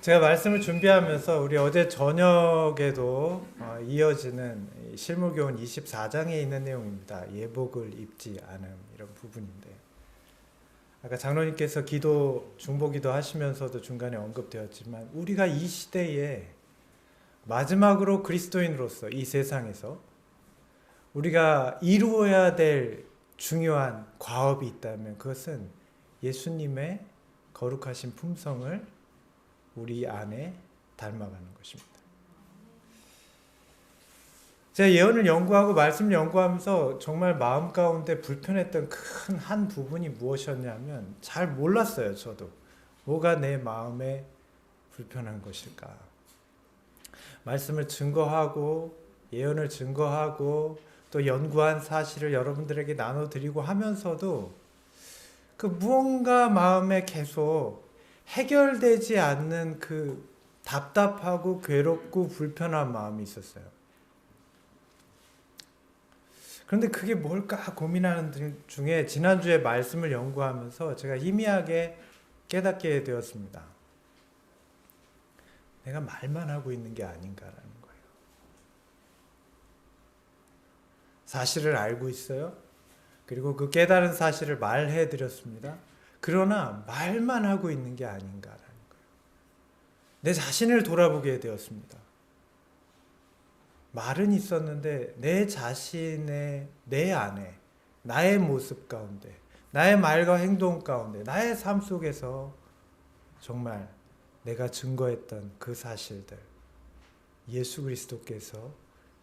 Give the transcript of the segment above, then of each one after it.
제가 말씀을 준비하면서 우리 어제 저녁에도 이어지는 실무교훈 24장에 있는 내용입니다. 예복을 입지 않음 이런 부분인데 아까 장로님께서 기도 중보기도 하시면서도 중간에 언급되었지만 우리가 이 시대에 마지막으로 그리스도인으로서 이 세상에서 우리가 이루어야 될 중요한 과업이 있다면 그것은 예수님의 거룩하신 품성을 우리 안에 닮아가는 것입니다. 제가 예언을 연구하고 말씀을 연구하면서 정말 마음 가운데 불편했던 큰 한 부분이 무엇이었냐면 잘 몰랐어요. 저도 뭐가 내 마음에 불편한 것일까. 말씀을 증거하고 예언을 증거하고 또 연구한 사실을 여러분들에게 나눠드리고 하면서도 그 무언가 마음에 계속 해결되지 않는 그 답답하고 괴롭고 불편한 마음이 있었어요. 그런데 그게 뭘까 고민하는 중에 지난주에 말씀을 연구하면서 제가 희미하게 깨닫게 되었습니다. 내가 말만 하고 있는 게 아닌가라는 거예요. 사실을 알고 있어요. 그리고 그 깨달은 사실을 말해 드렸습니다. 그러나 말만 하고 있는 게 아닌가라는 거예요. 내 자신을 돌아보게 되었습니다. 말은 있었는데 내 자신의 내 안에 나의 모습 가운데 나의 말과 행동 가운데 나의 삶 속에서 정말 내가 증거했던 그 사실들 예수 그리스도께서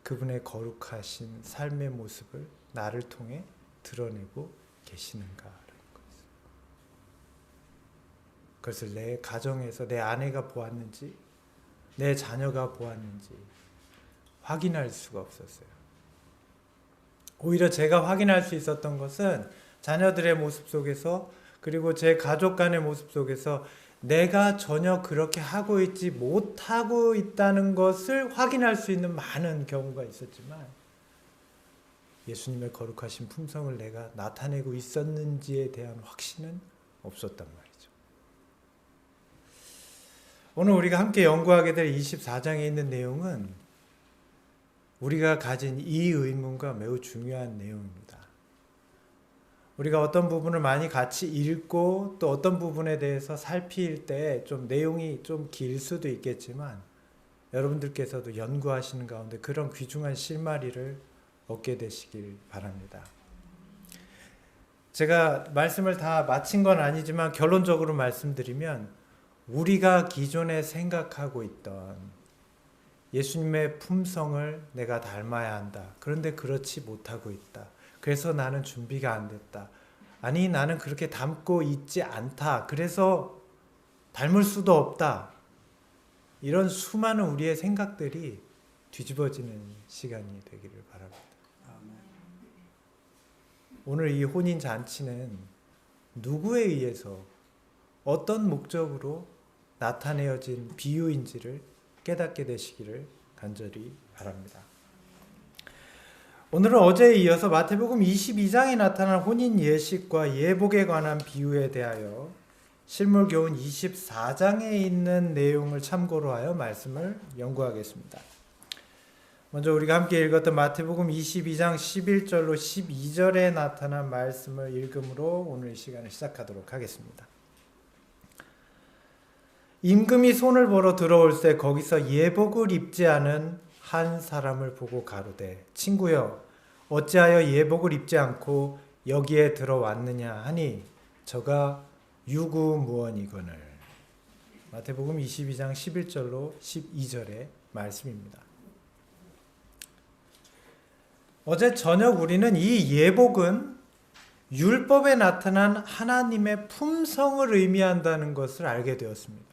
그분의 거룩하신 삶의 모습을 나를 통해 드러내고 계시는가. 그것을 내 가정에서 내 아내가 보았는지 내 자녀가 보았는지 확인할 수가 없었어요. 오히려 제가 확인할 수 있었던 것은 자녀들의 모습 속에서 그리고 제 가족 간의 모습 속에서 내가 전혀 그렇게 하고 있지 못하고 있다는 것을 확인할 수 있는 많은 경우가 있었지만 예수님의 거룩하신 품성을 내가 나타내고 있었는지에 대한 확신은 없었단 말이에요. 오늘 우리가 함께 연구하게 될 24장에 있는 내용은 우리가 가진 이 의문과 매우 중요한 내용입니다. 우리가 어떤 부분을 많이 같이 읽고 또 어떤 부분에 대해서 살필 때 좀 내용이 좀 길 수도 있겠지만 여러분들께서도 연구하시는 가운데 그런 귀중한 실마리를 얻게 되시길 바랍니다. 제가 말씀을 다 마친 건 아니지만 결론적으로 말씀드리면 우리가 기존에 생각하고 있던 예수님의 품성을 내가 닮아야 한다. 그런데 그렇지 못하고 있다. 그래서 나는 준비가 안 됐다. 아니 나는 그렇게 닮고 있지 않다. 그래서 닮을 수도 없다. 이런 수많은 우리의 생각들이 뒤집어지는 시간이 되기를 바랍니다. 오늘 이 혼인 잔치는 누구에 의해서 어떤 목적으로 나타내어진 비유인지를 깨닫게 되시기를 간절히 바랍니다. 오늘은 어제에 이어서 마태복음 22장에 나타난 혼인 예식과 예복에 관한 비유에 대하여 실물교훈 24장에 있는 내용을 참고로 하여 말씀을 연구하겠습니다. 먼저 우리가 함께 읽었던 마태복음 22장 11절로 12절에 나타난 말씀을 읽음으로 오늘 이 시간을 시작하도록 하겠습니다. 임금이 손을 벌어 들어올 때 거기서 예복을 입지 않은 한 사람을 보고 가로되 친구여 어찌하여 예복을 입지 않고 여기에 들어왔느냐 하니 저가 유구무원이거늘. 마태복음 22장 11절로 12절의 말씀입니다. 어제 저녁 우리는 이 예복은 율법에 나타난 하나님의 품성을 의미한다는 것을 알게 되었습니다.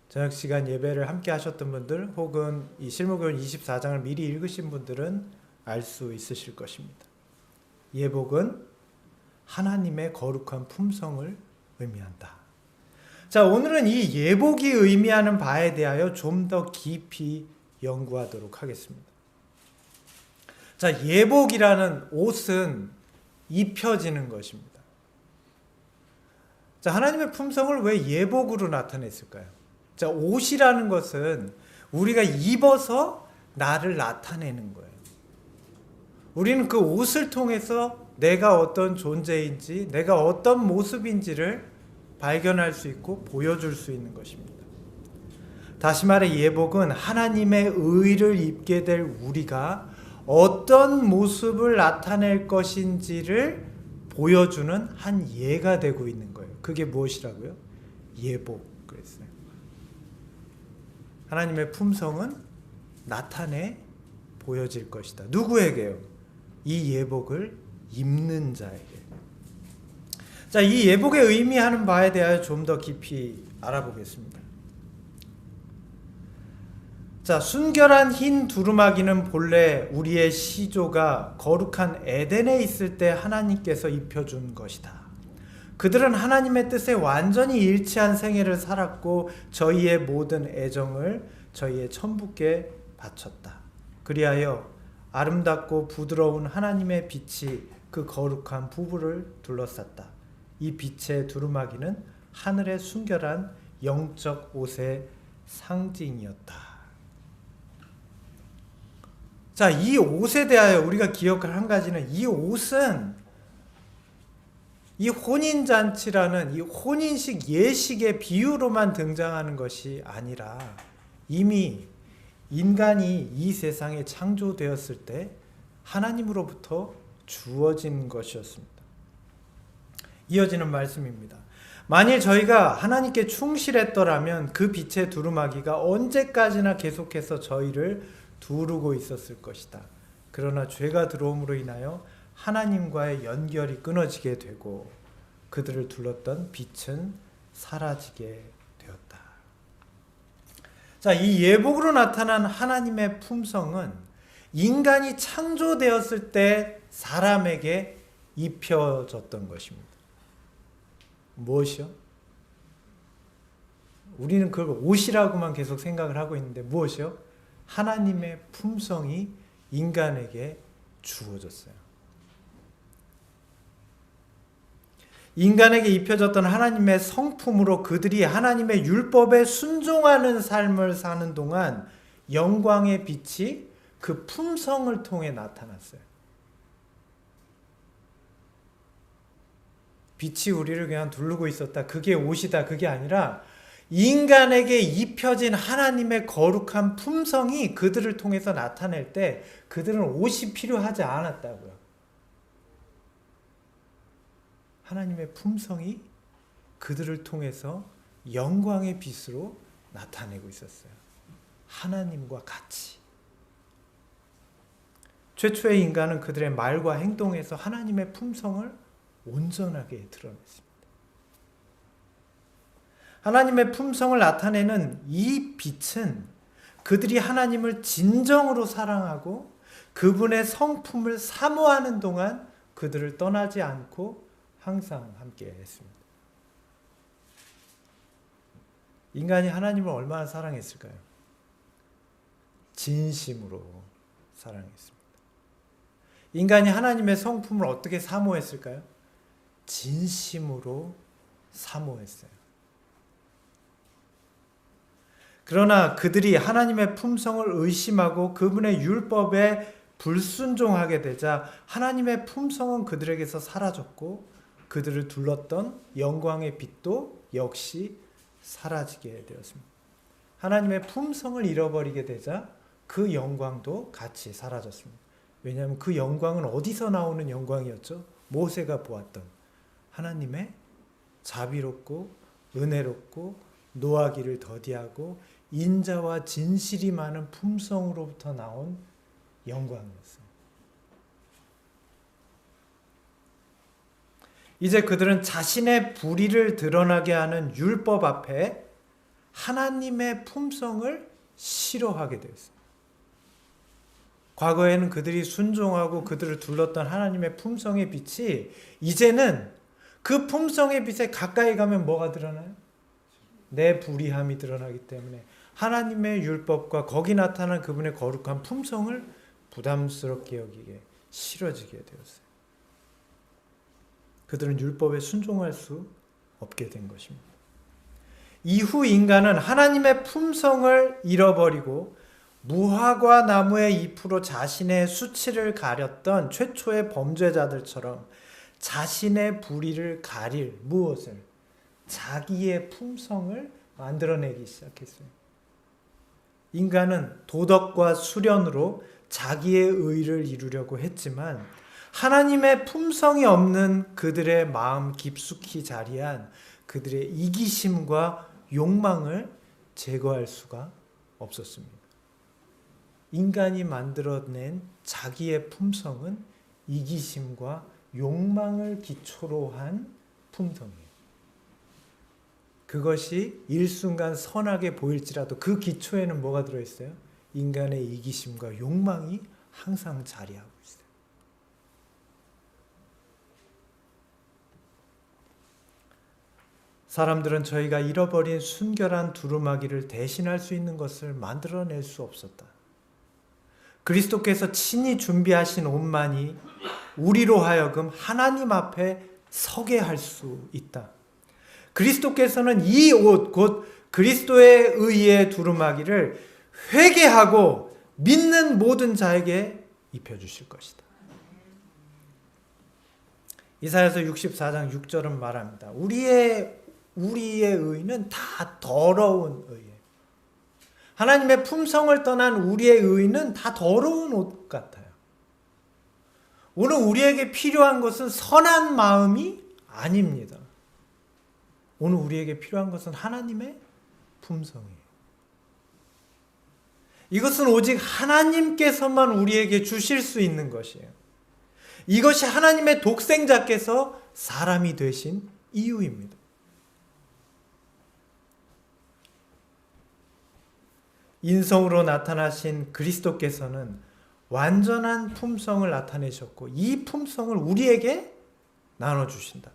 저녁 시간 예배를 함께 하셨던 분들 혹은 이 실무교훈 24장을 미리 읽으신 분들은 알 수 있으실 것입니다. 예복은 하나님의 거룩한 품성을 의미한다. 자, 오늘은 이 예복이 의미하는 바에 대하여 좀 더 깊이 연구하도록 하겠습니다. 자, 예복이라는 옷은 입혀지는 것입니다. 자, 하나님의 품성을 왜 예복으로 나타냈을까요? 자, 옷이라는 것은 우리가 입어서 나를 나타내는 거예요. 우리는 그 옷을 통해서 내가 어떤 존재인지, 내가 어떤 모습인지를 발견할 수 있고 보여줄 수 있는 것입니다. 다시 말해 예복은 하나님의 의를 입게 될 우리가 어떤 모습을 나타낼 것인지를 보여주는 한 예가 되고 있는 거예요. 그게 무엇이라고요? 예복 그랬어요. 하나님의 품성은 나타내 보여질 것이다. 누구에게요? 이 예복을 입는 자에게. 자, 이 예복의 의미하는 바에 대하여 좀 더 깊이 알아보겠습니다. 자, 순결한 흰 두루마기는 본래 우리의 시조가 거룩한 에덴에 있을 때 하나님께서 입혀준 것이다. 그들은 하나님의 뜻에 완전히 일치한 생애를 살았고 저희의 모든 애정을 저희의 천부께 바쳤다. 그리하여 아름답고 부드러운 하나님의 빛이 그 거룩한 부부를 둘러쌌다. 이 빛의 두루마기는 하늘의 순결한 영적 옷의 상징이었다. 자, 이 옷에 대하여 우리가 기억할 한 가지는 이 옷은 이 혼인잔치라는 이 혼인식 예식의 비유로만 등장하는 것이 아니라 이미 인간이 이 세상에 창조되었을 때 하나님으로부터 주어진 것이었습니다. 이어지는 말씀입니다. 만일 저희가 하나님께 충실했더라면 그 빛의 두루마기가 언제까지나 계속해서 저희를 두르고 있었을 것이다. 그러나 죄가 들어옴으로 인하여 하나님과의 연결이 끊어지게 되고 그들을 둘렀던 빛은 사라지게 되었다. 자, 이 예복으로 나타난 하나님의 품성은 인간이 창조되었을 때 사람에게 입혀졌던 것입니다. 무엇이요? 우리는 그걸 옷이라고만 계속 생각을 하고 있는데 무엇이요? 하나님의 품성이 인간에게 주어졌어요. 인간에게 입혀졌던 하나님의 성품으로 그들이 하나님의 율법에 순종하는 삶을 사는 동안 영광의 빛이 그 품성을 통해 나타났어요. 빛이 우리를 그냥 두르고 있었다. 그게 옷이다. 그게 아니라 인간에게 입혀진 하나님의 거룩한 품성이 그들을 통해서 나타낼 때 그들은 옷이 필요하지 않았다고요. 하나님의 품성이 그들을 통해서 영광의 빛으로 나타내고 있었어요. 하나님과 같이. 최초의 인간은 그들의 말과 행동에서 하나님의 품성을 온전하게 드러냈습니다. 하나님의 품성을 나타내는 이 빛은 그들이 하나님을 진정으로 사랑하고 그분의 성품을 사모하는 동안 그들을 떠나지 않고 항상 함께 했습니다. 인간이 하나님을 얼마나 사랑했을까요? 진심으로 사랑했습니다. 인간이 하나님의 성품을 어떻게 사모했을까요? 진심으로 사모했어요. 그러나 그들이 하나님의 품성을 의심하고 그분의 율법에 불순종하게 되자 하나님의 품성은 그들에게서 사라졌고 그들을 둘렀던 영광의 빛도 역시 사라지게 되었습니다. 하나님의 품성을 잃어버리게 되자 그 영광도 같이 사라졌습니다. 왜냐하면 그 영광은 어디서 나오는 영광이었죠? 모세가 보았던 하나님의 자비롭고 은혜롭고 노하기를 더디하고 인자와 진실이 많은 품성으로부터 나온 영광이었어요. 이제 그들은 자신의 불의를 드러나게 하는 율법 앞에 하나님의 품성을 싫어하게 되었습니다. 과거에는 그들이 순종하고 그들을 둘렀던 하나님의 품성의 빛이 이제는 그 품성의 빛에 가까이 가면 뭐가 드러나요? 내 불의함이 드러나기 때문에 하나님의 율법과 거기 나타난 그분의 거룩한 품성을 부담스럽게 여기게 싫어지게 되었어요. 그들은 율법에 순종할 수 없게 된 것입니다. 이후 인간은 하나님의 품성을 잃어버리고 무화과 나무의 잎으로 자신의 수치를 가렸던 최초의 범죄자들처럼 자신의 불의를 가릴 무엇을? 자기의 품성을 만들어내기 시작했어요. 인간은 도덕과 수련으로 자기의 의를 이루려고 했지만 하나님의 품성이 없는 그들의 마음 깊숙이 자리한 그들의 이기심과 욕망을 제거할 수가 없었습니다. 인간이 만들어낸 자기의 품성은 이기심과 욕망을 기초로 한 품성이에요. 그것이 일순간 선하게 보일지라도 그 기초에는 뭐가 들어있어요? 인간의 이기심과 욕망이 항상 자리하고 있어요. 사람들은 저희가 잃어버린 순결한 두루마기를 대신할 수 있는 것을 만들어낼 수 없었다. 그리스도께서 친히 준비하신 옷만이 우리로 하여금 하나님 앞에 서게 할 수 있다. 그리스도께서는 이 옷, 곧 그리스도의 의의 두루마기를 회개하고 믿는 모든 자에게 입혀주실 것이다. 이사야서 64장 6절은 말합니다. 우리의 의는 다 더러운 의예요. 하나님의 품성을 떠난 우리의 의는 다 더러운 옷 같아요. 오늘 우리에게 필요한 것은 선한 마음이 아닙니다. 오늘 우리에게 필요한 것은 하나님의 품성이에요. 이것은 오직 하나님께서만 우리에게 주실 수 있는 것이에요. 이것이 하나님의 독생자께서 사람이 되신 이유입니다. 인성으로 나타나신 그리스도께서는 완전한 품성을 나타내셨고 이 품성을 우리에게 나눠주신다.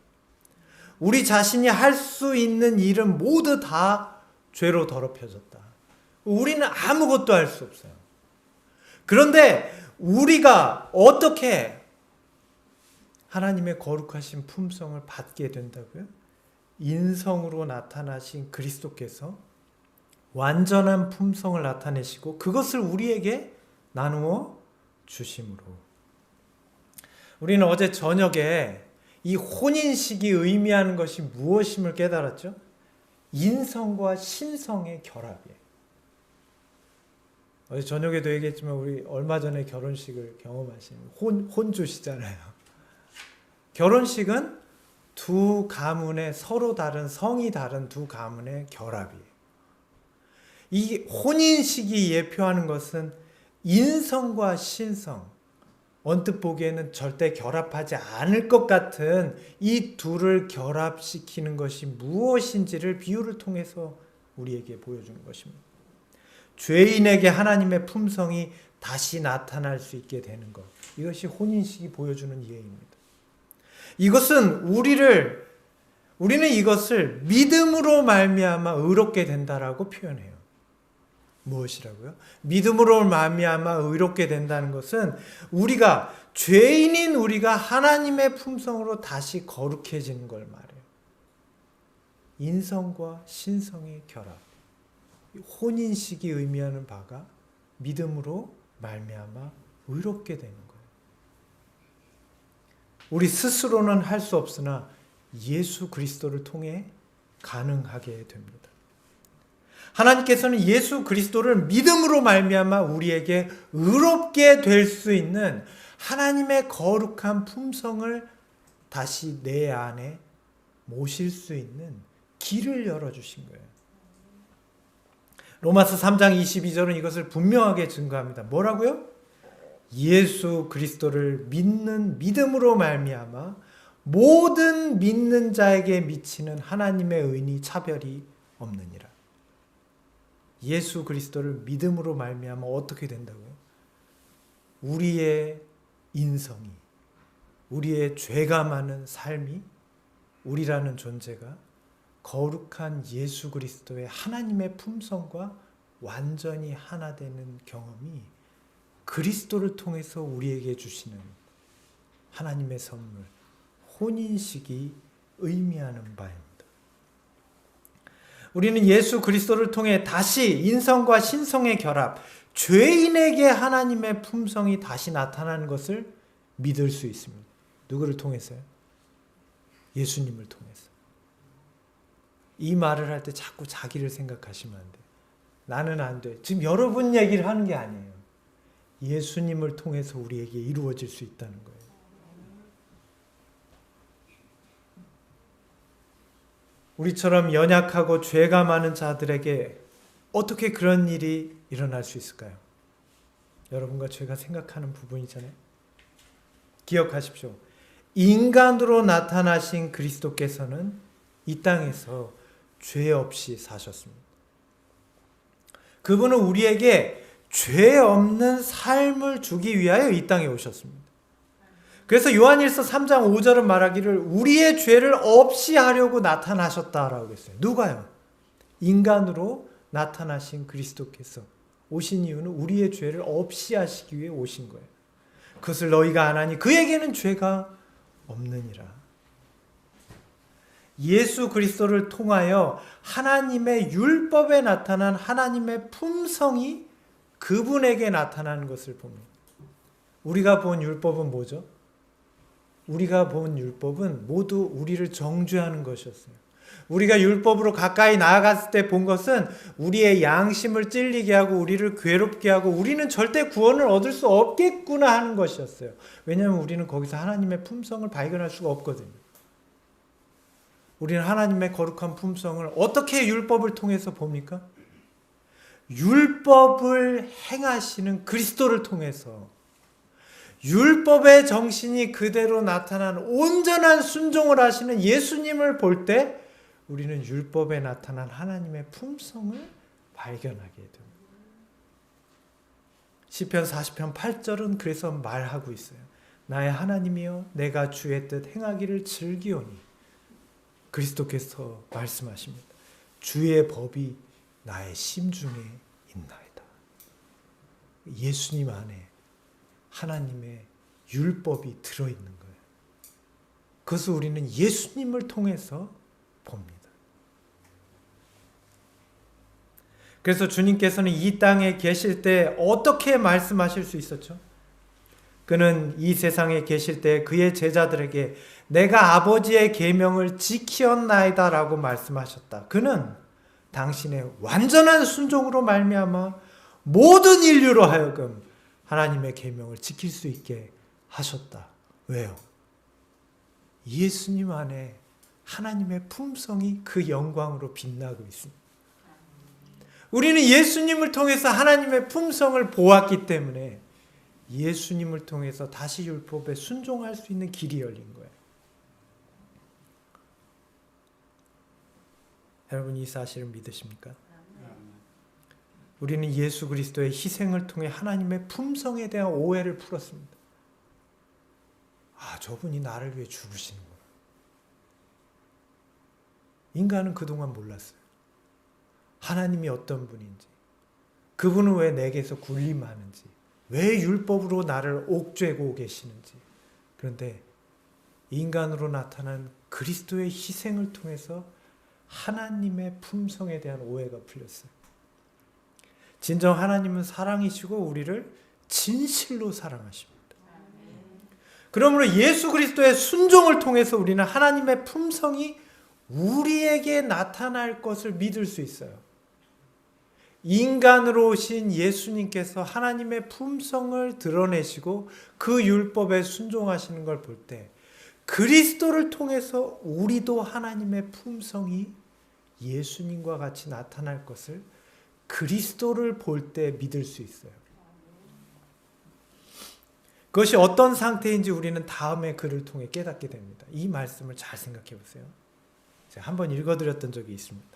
우리 자신이 할 수 있는 일은 모두 다 죄로 더럽혀졌다. 우리는 아무것도 할 수 없어요. 그런데 우리가 어떻게 하나님의 거룩하신 품성을 받게 된다고요? 인성으로 나타나신 그리스도께서 완전한 품성을 나타내시고 그것을 우리에게 나누어 주심으로. 우리는 어제 저녁에 이 혼인식이 의미하는 것이 무엇임을 깨달았죠? 인성과 신성의 결합이에요. 어제 저녁에도 얘기했지만 우리 얼마 전에 결혼식을 경험하신 혼주시잖아요. 결혼식은 두 가문의 서로 다른 성이 다른 두 가문의 결합이에요. 이 혼인식이 예표하는 것은 인성과 신성, 언뜻 보기에는 절대 결합하지 않을 것 같은 이 둘을 결합시키는 것이 무엇인지를 비유를 통해서 우리에게 보여주는 것입니다. 죄인에게 하나님의 품성이 다시 나타날 수 있게 되는 것. 이것이 혼인식이 보여주는 이해입니다. 이것은 우리는 이것을 믿음으로 말미암아 의롭게 된다라고 표현해요. 무엇이라고요? 믿음으로 말미암아 의롭게 된다는 것은 우리가 죄인인 우리가 하나님의 품성으로 다시 거룩해지는 걸 말해요. 인성과 신성의 결합. 혼인식이 의미하는 바가 믿음으로 말미암아 의롭게 되는 거예요. 우리 스스로는 할 수 없으나 예수 그리스도를 통해 가능하게 됩니다. 하나님께서는 예수 그리스도를 믿음으로 말미암아 우리에게 의롭게 될 수 있는 하나님의 거룩한 품성을 다시 내 안에 모실 수 있는 길을 열어주신 거예요. 로마서 3장 22절은 이것을 분명하게 증거합니다. 뭐라고요? 예수 그리스도를 믿음으로 말미암아 모든 믿는 자에게 미치는 하나님의 의니 차별이 없느니라. 예수 그리스도를 믿음으로 말미암아 어떻게 된다고요? 우리의 인성이, 우리의 죄가 많은 삶이, 우리라는 존재가 거룩한 예수 그리스도의 하나님의 품성과 완전히 하나 되는 경험이 그리스도를 통해서 우리에게 주시는 하나님의 선물, 혼인식이 의미하는 바입니다. 우리는 예수 그리스도를 통해 다시 인성과 신성의 결합, 죄인에게 하나님의 품성이 다시 나타나는 것을 믿을 수 있습니다. 누구를 통해서요? 예수님을 통해서. 이 말을 할 때 자꾸 자기를 생각하시면 안 돼요. 나는 안 돼. 지금 여러분 얘기를 하는 게 아니에요. 예수님을 통해서 우리에게 이루어질 수 있다는 거예요. 우리처럼 연약하고 죄가 많은 자들에게 어떻게 그런 일이 일어날 수 있을까요? 여러분과 제가 생각하는 부분이잖아요. 기억하십시오. 인간으로 나타나신 그리스도께서는 이 땅에서 죄 없이 사셨습니다. 그분은 우리에게 죄 없는 삶을 주기 위하여 이 땅에 오셨습니다. 그래서 요한일서 3장 5절은 말하기를 우리의 죄를 없이 하려고 나타나셨다라고 했어요. 누가요? 인간으로 나타나신 그리스도께서 오신 이유는 우리의 죄를 없이 하시기 위해 오신 거예요. 그것을 너희가 안 하니 그에게는 죄가 없느니라. 예수 그리스도를 통하여 하나님의 율법에 나타난 하나님의 품성이 그분에게 나타나는 것을 봅니다. 우리가 본 율법은 뭐죠? 우리가 본 율법은 모두 우리를 정죄하는 것이었어요. 우리가 율법으로 가까이 나아갔을 때 본 것은 우리의 양심을 찔리게 하고 우리를 괴롭게 하고 우리는 절대 구원을 얻을 수 없겠구나 하는 것이었어요. 왜냐하면 우리는 거기서 하나님의 품성을 발견할 수가 없거든요. 우리는 하나님의 거룩한 품성을 어떻게 율법을 통해서 봅니까? 율법을 행하시는 그리스도를 통해서 율법의 정신이 그대로 나타난 온전한 순종을 하시는 예수님을 볼 때 우리는 율법에 나타난 하나님의 품성을 발견하게 됩니다. 시편 40편 8절은 그래서 말하고 있어요. 나의 하나님이여 내가 주의 뜻 행하기를 즐기오니 그리스도께서 말씀하십니다. 주의 법이 나의 심중에 있나이다. 예수님 안에 하나님의 율법이 들어있는 거예요. 그것을 우리는 예수님을 통해서 봅니다. 그래서 주님께서는 이 땅에 계실 때 어떻게 말씀하실 수 있었죠? 그는 이 세상에 계실 때 그의 제자들에게 내가 아버지의 계명을 지키었나이다 라고 말씀하셨다. 그는 당신의 완전한 순종으로 말미암아 모든 인류로 하여금 하나님의 계명을 지킬 수 있게 하셨다. 왜요? 예수님 안에 하나님의 품성이 그 영광으로 빛나고 있습니다. 우리는 예수님을 통해서 하나님의 품성을 보았기 때문에 예수님을 통해서 다시 율법에 순종할 수 있는 길이 열린 거예요. 여러분 이 사실을 믿으십니까? 우리는 예수 그리스도의 희생을 통해 하나님의 품성에 대한 오해를 풀었습니다. 아, 저분이 나를 위해 죽으시는구나. 인간은 그동안 몰랐어요. 하나님이 어떤 분인지, 그분은 왜 내게서 군림하는지, 왜 율법으로 나를 옥죄고 계시는지. 그런데 인간으로 나타난 그리스도의 희생을 통해서 하나님의 품성에 대한 오해가 풀렸어요. 진정 하나님은 사랑이시고 우리를 진실로 사랑하십니다. 그러므로 예수 그리스도의 순종을 통해서 우리는 하나님의 품성이 우리에게 나타날 것을 믿을 수 있어요. 인간으로 오신 예수님께서 하나님의 품성을 드러내시고 그 율법에 순종하시는 걸 볼 때 그리스도를 통해서 우리도 하나님의 품성이 예수님과 같이 나타날 것을 그리스도를 볼 때 믿을 수 있어요. 그것이 어떤 상태인지 우리는 다음에 글을 통해 깨닫게 됩니다. 이 말씀을 잘 생각해 보세요. 제가 한번 읽어드렸던 적이 있습니다.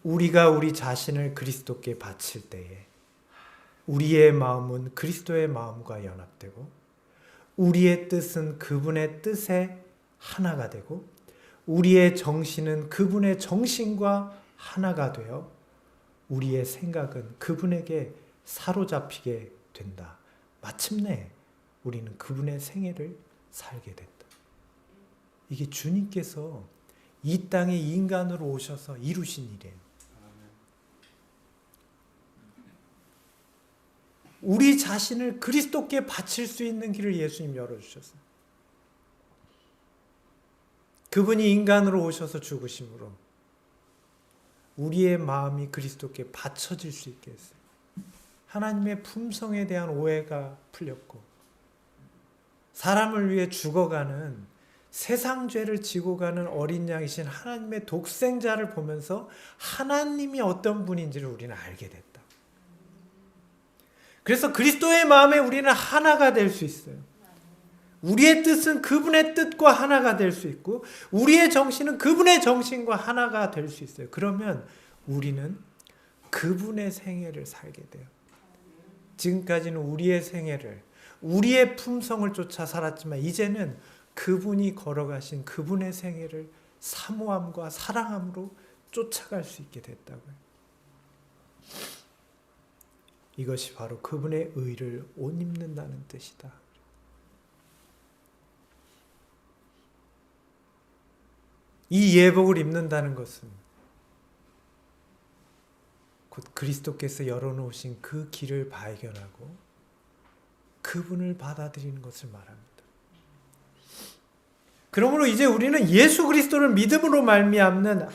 우리가 우리 자신을 그리스도께 바칠 때에 우리의 마음은 그리스도의 마음과 연합되고 우리의 뜻은 그분의 뜻에 하나가 되고 우리의 정신은 그분의 정신과 하나가 되어 우리의 생각은 그분에게 사로잡히게 된다. 마침내 우리는 그분의 생애를 살게 된다. 이게 주님께서 이 땅에 인간으로 오셔서 이루신 일이에요. 우리 자신을 그리스도께 바칠 수 있는 길을 예수님 열어주셨어요. 그분이 인간으로 오셔서 죽으심으로 우리의 마음이 그리스도께 바쳐질 수 있게 했어요. 하나님의 품성에 대한 오해가 풀렸고 사람을 위해 죽어가는 세상 죄를 지고 가는 어린 양이신 하나님의 독생자를 보면서 하나님이 어떤 분인지를 우리는 알게 됐다. 그래서 그리스도의 마음에 우리는 하나가 될 수 있어요. 우리의 뜻은 그분의 뜻과 하나가 될 수 있고 우리의 정신은 그분의 정신과 하나가 될 수 있어요. 그러면 우리는 그분의 생애를 살게 돼요. 지금까지는 우리의 생애를 우리의 품성을 쫓아 살았지만 이제는 그분이 걸어가신 그분의 생애를 사모함과 사랑함으로 쫓아갈 수 있게 됐다고요. 이것이 바로 그분의 의를 옷 입는다는 뜻이다. 이 예복을 입는다는 것은 곧 그리스도께서 열어놓으신 그 길을 발견하고 그분을 받아들이는 것을 말합니다. 그러므로 이제 우리는 예수 그리스도를 믿음으로 말미암아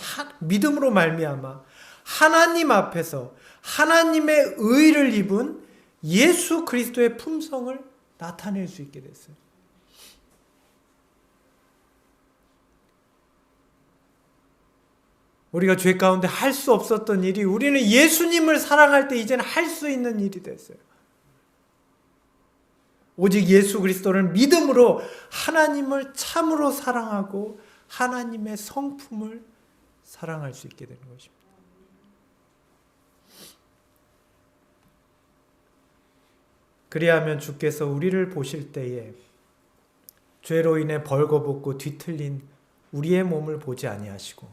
하나님 앞에서 하나님의 의를 입은 예수 그리스도의 품성을 나타낼 수 있게 됐어요. 우리가 죄 가운데 할 수 없었던 일이 우리는 예수님을 사랑할 때 이제는 할 수 있는 일이 됐어요. 오직 예수 그리스도를 믿음으로 하나님을 참으로 사랑하고 하나님의 성품을 사랑할 수 있게 되는 것입니다. 그리하면 주께서 우리를 보실 때에 죄로 인해 벌거벗고 뒤틀린 우리의 몸을 보지 아니하시고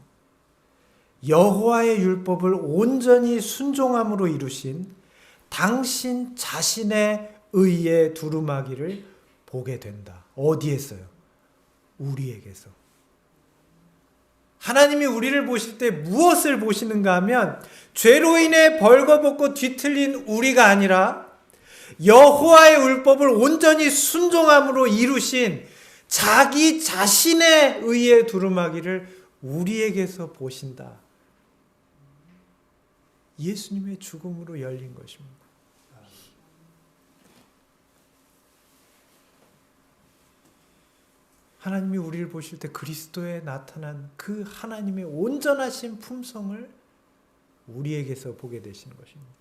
여호와의 율법을 온전히 순종함으로 이루신 당신 자신의 의의 두루마기를 보게 된다. 어디에서요? 우리에게서. 하나님이 우리를 보실 때 무엇을 보시는가 하면 죄로 인해 벌거벗고 뒤틀린 우리가 아니라 여호와의 율법을 온전히 순종함으로 이루신 자기 자신의 의의 두루마기를 우리에게서 보신다. 예수님의 죽음으로 열린 것입니다. 하나님이 우리를 보실 때 그리스도에 나타난 그 하나님의 온전하신 품성을 우리에게서 보게 되시는 것입니다.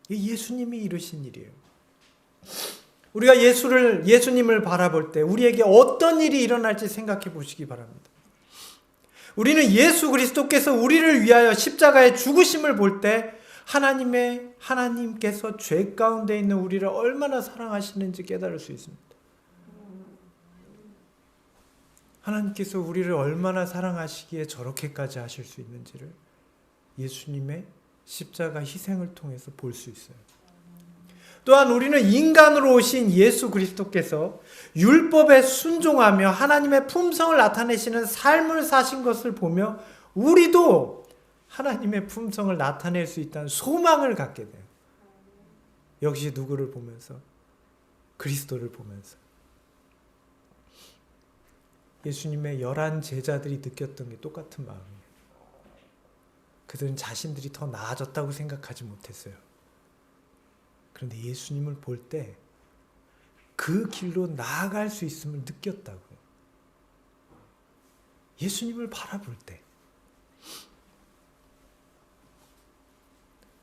이 예수님이 이루신 일이에요. 우리가 예수님을 바라볼 때 우리에게 어떤 일이 일어날지 생각해 보시기 바랍니다. 우리는 예수 그리스도께서 우리를 위하여 십자가의 죽으심을 볼 때 하나님께서 죄 가운데 있는 우리를 얼마나 사랑하시는지 깨달을 수 있습니다. 하나님께서 우리를 얼마나 사랑하시기에 저렇게까지 하실 수 있는지를 예수님의 십자가 희생을 통해서 볼 수 있어요. 또한 우리는 인간으로 오신 예수 그리스도께서 율법에 순종하며 하나님의 품성을 나타내시는 삶을 사신 것을 보며 우리도 하나님의 품성을 나타낼 수 있다는 소망을 갖게 돼요. 역시 누구를 보면서? 그리스도를 보면서. 예수님의 11 제자들이 느꼈던 게 똑같은 마음이에요. 그들은 자신들이 더 나아졌다고 생각하지 못했어요. 그런데 예수님을 볼 때 그 길로 나아갈 수 있음을 느꼈다고요. 예수님을 바라볼 때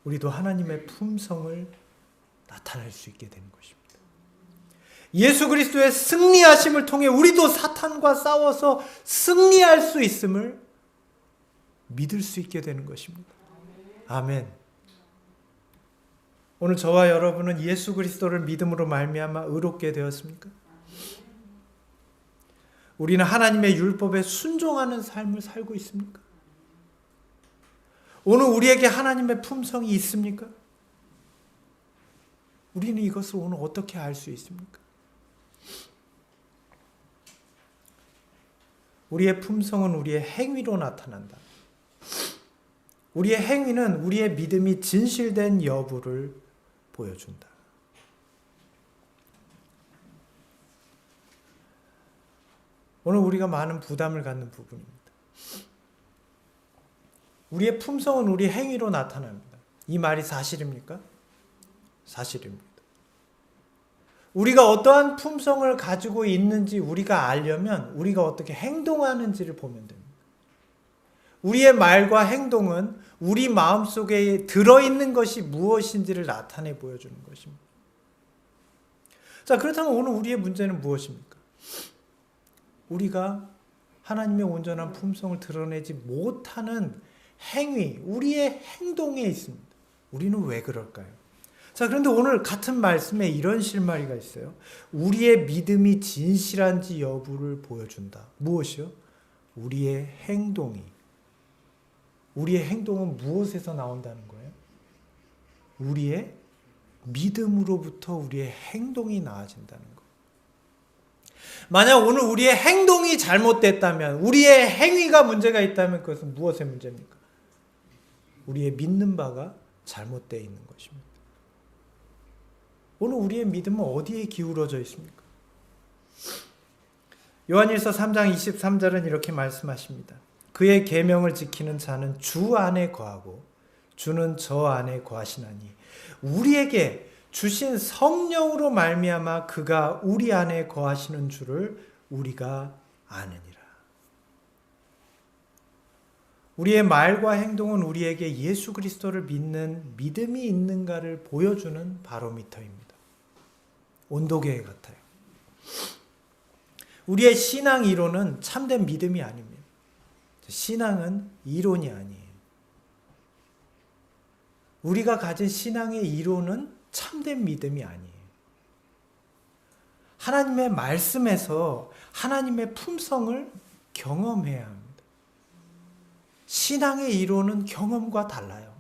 우리도 하나님의 품성을 나타낼 수 있게 되는 것입니다. 예수 그리스도의 승리하심을 통해 우리도 사탄과 싸워서 승리할 수 있음을 믿을 수 있게 되는 것입니다. 아멘. 오늘 저와 여러분은 예수 그리스도를 믿음으로 말미암아 의롭게 되었습니까? 우리는 하나님의 율법에 순종하는 삶을 살고 있습니까? 오늘 우리에게 하나님의 품성이 있습니까? 우리는 이것을 오늘 어떻게 알 수 있습니까? 우리의 품성은 우리의 행위로 나타난다. 우리의 행위는 우리의 믿음이 진실된 여부를 보여준다. 오늘 우리가 많은 부담을 갖는 부분입니다. 우리의 품성은 우리 행위로 나타납니다. 이 말이 사실입니까? 사실입니다. 우리가 어떠한 품성을 가지고 있는지 우리가 알려면 우리가 어떻게 행동하는지를 보면 됩니다. 우리의 말과 행동은 우리 마음속에 들어있는 것이 무엇인지를 나타내 보여주는 것입니다. 자, 그렇다면 오늘 우리의 문제는 무엇입니까? 우리가 하나님의 온전한 품성을 드러내지 못하는 행위, 우리의 행동에 있습니다. 우리는 왜 그럴까요? 자, 그런데 오늘 같은 말씀에 이런 실마리가 있어요. 우리의 믿음이 진실한지 여부를 보여준다. 무엇이요? 우리의 행동이. 우리의 행동은 무엇에서 나온다는 거예요? 우리의 믿음으로부터 우리의 행동이 나아진다는 거예요. 만약 오늘 우리의 행동이 잘못됐다면, 우리의 행위가 문제가 있다면 그것은 무엇의 문제입니까? 우리의 믿는 바가 잘못되어 있는 것입니다. 오늘 우리의 믿음은 어디에 기울어져 있습니까? 요한일서 3장 23절은 이렇게 말씀하십니다. 그의 계명을 지키는 자는 주 안에 거하고 주는 저 안에 거하시나니 우리에게 주신 성령으로 말미암아 그가 우리 안에 거하시는 줄을 우리가 아느니라. 우리의 말과 행동은 우리에게 예수 그리스도를 믿는 믿음이 있는가를 보여주는 바로미터입니다. 온도계 같아요. 우리의 신앙 이론은 참된 믿음이 아닙니다. 신앙은 이론이 아니에요. 우리가 가진 신앙의 이론은 참된 믿음이 아니에요. 하나님의 말씀에서 하나님의 품성을 경험해야 합니다. 신앙의 이론은 경험과 달라요.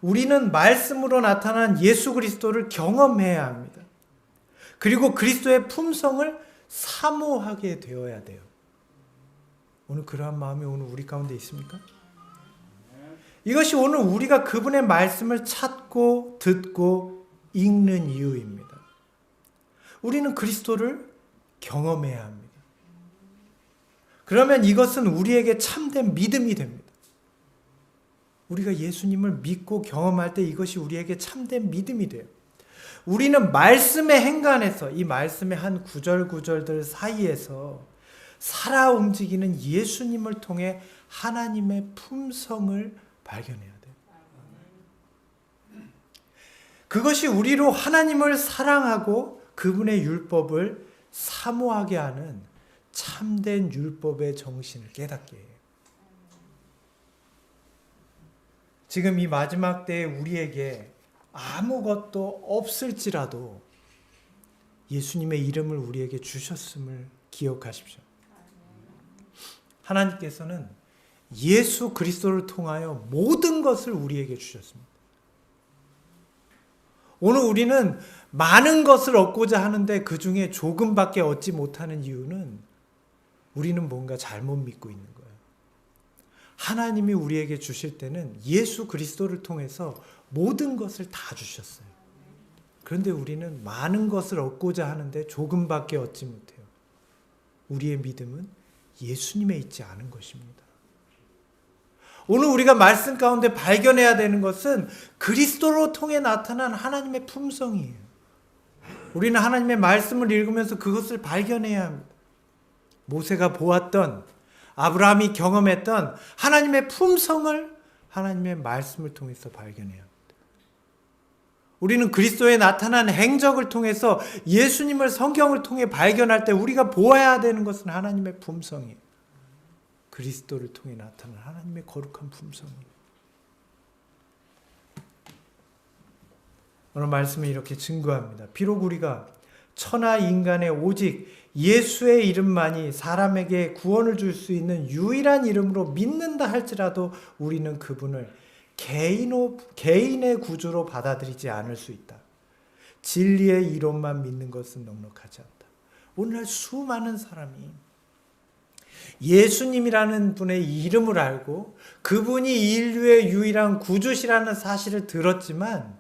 우리는 말씀으로 나타난 예수 그리스도를 경험해야 합니다. 그리고 그리스도의 품성을 사모하게 되어야 돼요. 오늘 그러한 마음이 오늘 우리 가운데 있습니까? 이것이 오늘 우리가 그분의 말씀을 찾고 듣고 읽는 이유입니다. 우리는 그리스도를 경험해야 합니다. 그러면 이것은 우리에게 참된 믿음이 됩니다. 우리가 예수님을 믿고 경험할 때 이것이 우리에게 참된 믿음이 돼요. 우리는 말씀의 행간에서 이 말씀의 한 구절구절들 사이에서 살아 움직이는 예수님을 통해 하나님의 품성을 발견해야 돼요. 그것이 우리로 하나님을 사랑하고 그분의 율법을 사모하게 하는 참된 율법의 정신을 깨닫게 해요. 지금 이 마지막 때에 우리에게 아무것도 없을지라도 예수님의 이름을 우리에게 주셨음을 기억하십시오. 하나님께서는 예수 그리스도를 통하여 모든 것을 우리에게 주셨습니다. 오늘 우리는 많은 것을 얻고자 하는데 그 중에 조금밖에 얻지 못하는 이유는 우리는 뭔가 잘못 믿고 있는 거예요. 하나님이 우리에게 주실 때는 예수 그리스도를 통해서 모든 것을 다 주셨어요. 그런데 우리는 많은 것을 얻고자 하는데 조금밖에 얻지 못해요. 우리의 믿음은 예수님에 있지 않은 것입니다. 오늘 우리가 말씀 가운데 발견해야 되는 것은 그리스도로 통해 나타난 하나님의 품성이에요. 우리는 하나님의 말씀을 읽으면서 그것을 발견해야 합니다. 모세가 보았던, 아브라함이 경험했던 하나님의 품성을 하나님의 말씀을 통해서 발견해야 합니다. 우리는 그리스도에 나타난 행적을 통해서 예수님을 성경을 통해 발견할 때 우리가 보아야 되는 것은 하나님의 품성이에요. 그리스도를 통해 나타난 하나님의 거룩한 품성이에요. 오늘 말씀은 이렇게 증거합니다. 비록 우리가 천하 인간의 오직 예수의 이름만이 사람에게 구원을 줄 수 있는 유일한 이름으로 믿는다 할지라도 우리는 그분을 개인의 구주로 받아들이지 않을 수 있다. 진리의 이론만 믿는 것은 넉넉하지 않다. 오늘날 수많은 사람이 예수님이라는 분의 이름을 알고 그분이 인류의 유일한 구주시라는 사실을 들었지만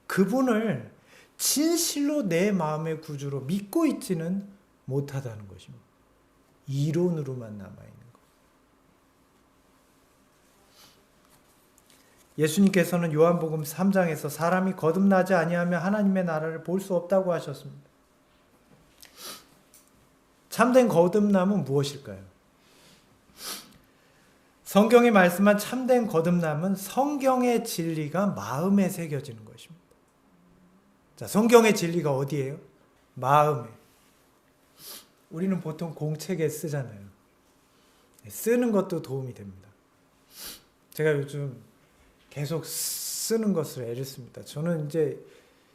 그분을 진실로 내 마음의 구주로 믿고 있지는 못하다는 것입니다. 이론으로만 남아있는 것. 예수님께서는 요한복음 3장에서 사람이 거듭나지 아니하면 하나님의 나라를 볼 수 없다고 하셨습니다. 참된 거듭남은 무엇일까요? 성경에 말씀한 참된 거듭남은 성경의 진리가 마음에 새겨지는 것입니다. 자, 성경의 진리가 어디예요? 마음에. 우리는 보통 공책에 쓰잖아요. 쓰는 것도 도움이 됩니다. 제가 요즘 계속 쓰는 것을 애를 씁니다. 저는 이제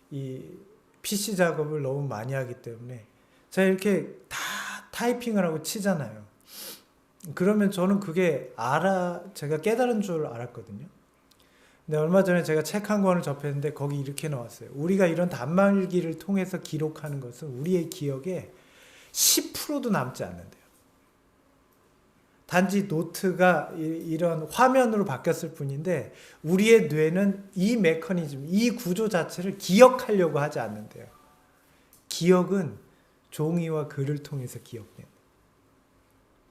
이 PC 작업을 너무 많이 하기 때문에 제가 이렇게 다 타이핑을 하고 치잖아요. 그러면 저는 그게 제가 깨달은 줄 알았거든요. 근데 얼마 전에 제가 책 한 권을 접했는데 거기 이렇게 나왔어요. 우리가 이런 단말기를 통해서 기록하는 것은 우리의 기억에 10%도 남지 않는데요. 단지 노트가 이런 화면으로 바뀌었을 뿐인데 우리의 뇌는 이 메커니즘, 이 구조 자체를 기억하려고 하지 않는데요. 기억은 종이와 글을 통해서 기억해요.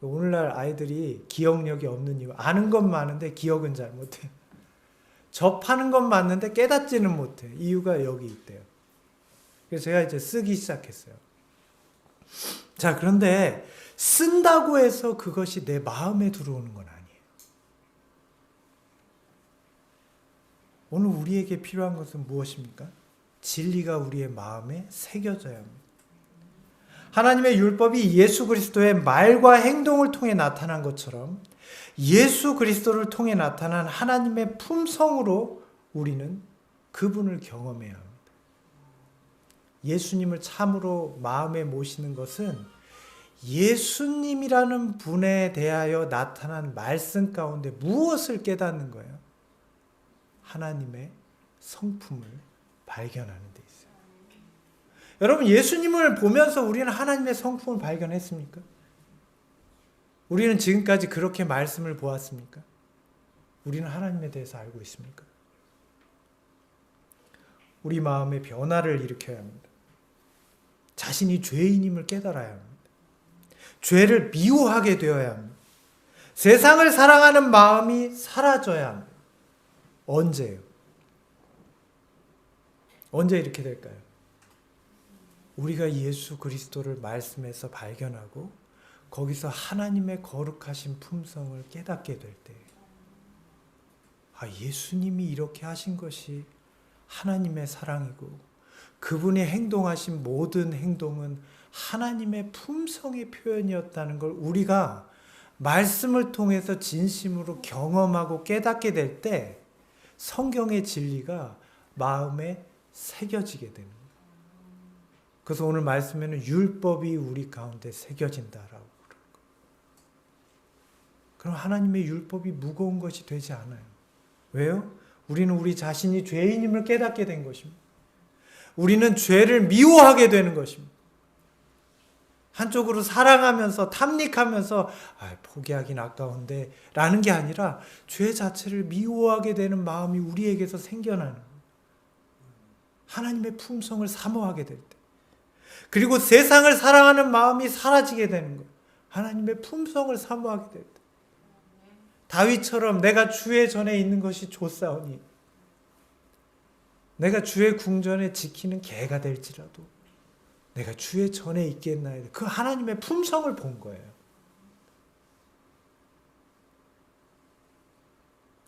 오늘날 아이들이 기억력이 없는 이유, 아는 건 많은데 기억은 잘 못해요. 접하는 건 맞는데 깨닫지는 못해요. 이유가 여기 있대요. 그래서 제가 이제 쓰기 시작했어요. 자, 그런데 쓴다고 해서 그것이 내 마음에 들어오는 건 아니에요. 오늘 우리에게 필요한 것은 무엇입니까? 진리가 우리의 마음에 새겨져야 합니다. 하나님의 율법이 예수 그리스도의 말과 행동을 통해 나타난 것처럼 예수 그리스도를 통해 나타난 하나님의 품성으로 우리는 그분을 경험해야 합니다. 예수님을 참으로 마음에 모시는 것은 예수님이라는 분에 대하여 나타난 말씀 가운데 무엇을 깨닫는 거예요? 하나님의 성품을 발견하는 데 있어요. 여러분, 예수님을 보면서 우리는 하나님의 성품을 발견했습니까? 우리는 지금까지 그렇게 말씀을 보았습니까? 우리는 하나님에 대해서 알고 있습니까? 우리 마음의 변화를 일으켜야 합니다. 자신이 죄인임을 깨달아야 합니다. 죄를 미워하게 되어야 합니다. 세상을 사랑하는 마음이 사라져야 합니다. 언제요? 언제 이렇게 될까요? 우리가 예수 그리스도를 말씀에서 발견하고 거기서 하나님의 거룩하신 품성을 깨닫게 될 때, 예수님이 이렇게 하신 것이 하나님의 사랑이고 그분의 행동하신 모든 행동은 하나님의 품성의 표현이었다는 걸 우리가 말씀을 통해서 진심으로 경험하고 깨닫게 될 때 성경의 진리가 마음에 새겨지게 되는 거예요. 그래서 오늘 말씀에는 율법이 우리 가운데 새겨진다라고 그러는 거예요. 그럼 하나님의 율법이 무거운 것이 되지 않아요. 왜요? 우리는 우리 자신이 죄인임을 깨닫게 된 것입니다. 우리는 죄를 미워하게 되는 것입니다. 한쪽으로 사랑하면서 탐닉하면서 포기하긴 아까운데 라는 게 아니라 죄 자체를 미워하게 되는 마음이 우리에게서 생겨나는 거예요. 하나님의 품성을 사모하게 될 때. 그리고 세상을 사랑하는 마음이 사라지게 되는 거예요. 하나님의 품성을 사모하게 될 때. 다윗처럼 내가 주의 전에 있는 것이 좋사오니 내가 주의 궁전에 지키는 개가 될지라도 내가 주의 전에 있겠나이다. 그 하나님의 품성을 본 거예요.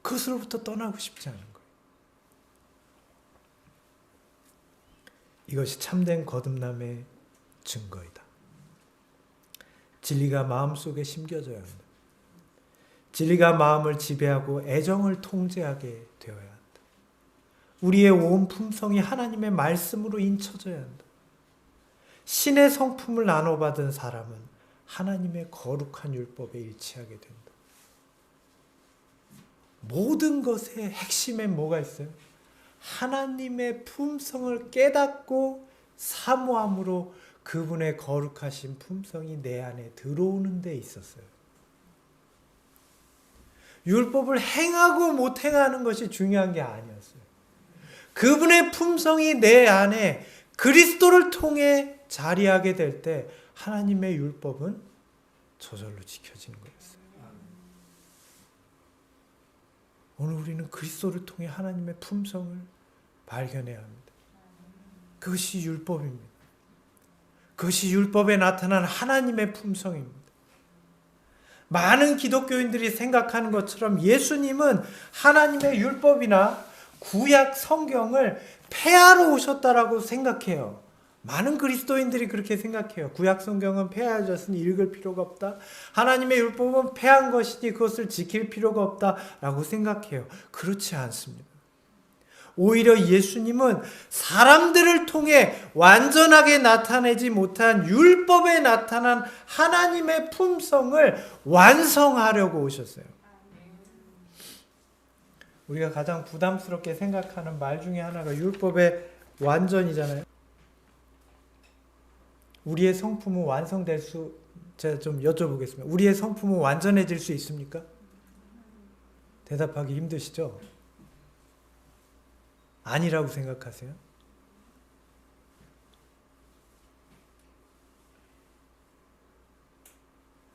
그것으로부터 떠나고 싶지 않은 거예요. 이것이 참된 거듭남의 증거이다. 진리가 마음속에 심겨져야 합니다. 진리가 마음을 지배하고 애정을 통제하게 되어야 한다. 우리의 온 품성이 하나님의 말씀으로 인쳐져야 한다. 신의 성품을 나눠받은 사람은 하나님의 거룩한 율법에 일치하게 된다. 모든 것의 핵심에 뭐가 있어요? 하나님의 품성을 깨닫고 사모함으로 그분의 거룩하신 품성이 내 안에 들어오는 데 있었어요. 율법을 행하고 못 행하는 것이 중요한 게 아니었어요. 그분의 품성이 내 안에 그리스도를 통해 자리하게 될 때 하나님의 율법은 저절로 지켜지는 거였어요. 오늘 우리는 그리스도를 통해 하나님의 품성을 발견해야 합니다. 그것이 율법입니다. 그것이 율법에 나타난 하나님의 품성입니다. 많은 기독교인들이 생각하는 것처럼 예수님은 하나님의 율법이나 구약 성경을 폐하러 오셨다라고 생각해요. 많은 그리스도인들이 그렇게 생각해요. 구약 성경은 폐하였으니 읽을 필요가 없다. 하나님의 율법은 폐한 것이니 그것을 지킬 필요가 없다라고 생각해요. 그렇지 않습니다. 오히려 예수님은 사람들을 통해 완전하게 나타내지 못한 율법에 나타난 하나님의 품성을 완성하려고 오셨어요. 우리가 가장 부담스럽게 생각하는 말 중에 하나가 율법의 완전이잖아요. 우리의 성품은 완성될 수, 제가 좀 여쭤보겠습니다. 우리의 성품은 완전해질 수 있습니까? 대답하기 힘드시죠? 아니라고 생각하세요?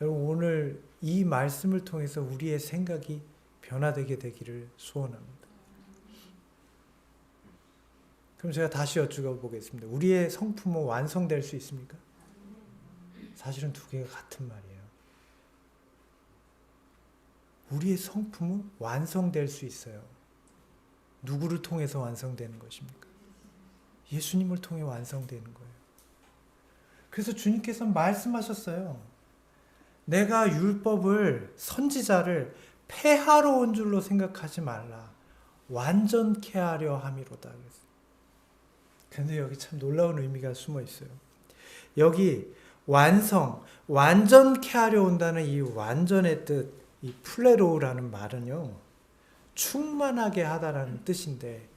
여러분, 오늘 이 말씀을 통해서 우리의 생각이 변화되게 되기를 소원합니다. 그럼 제가 다시 여쭈어 보겠습니다. 우리의 성품은 완성될 수 있습니까? 사실은 두 개가 같은 말이에요. 우리의 성품은 완성될 수 있어요. 누구를 통해서 완성되는 것입니까? 예수님을 통해 완성되는 거예요. 그래서 주님께서 말씀하셨어요. 내가 율법을, 선지자를 폐하러 온 줄로 생각하지 말라. 완전케 하려 함이로다. 그런데 여기 참 놀라운 의미가 숨어 있어요. 여기 완성, 완전케 하려 온다는 이 완전의 뜻, 이 플레로우라는 말은요, 충만하게 하다라는 뜻인데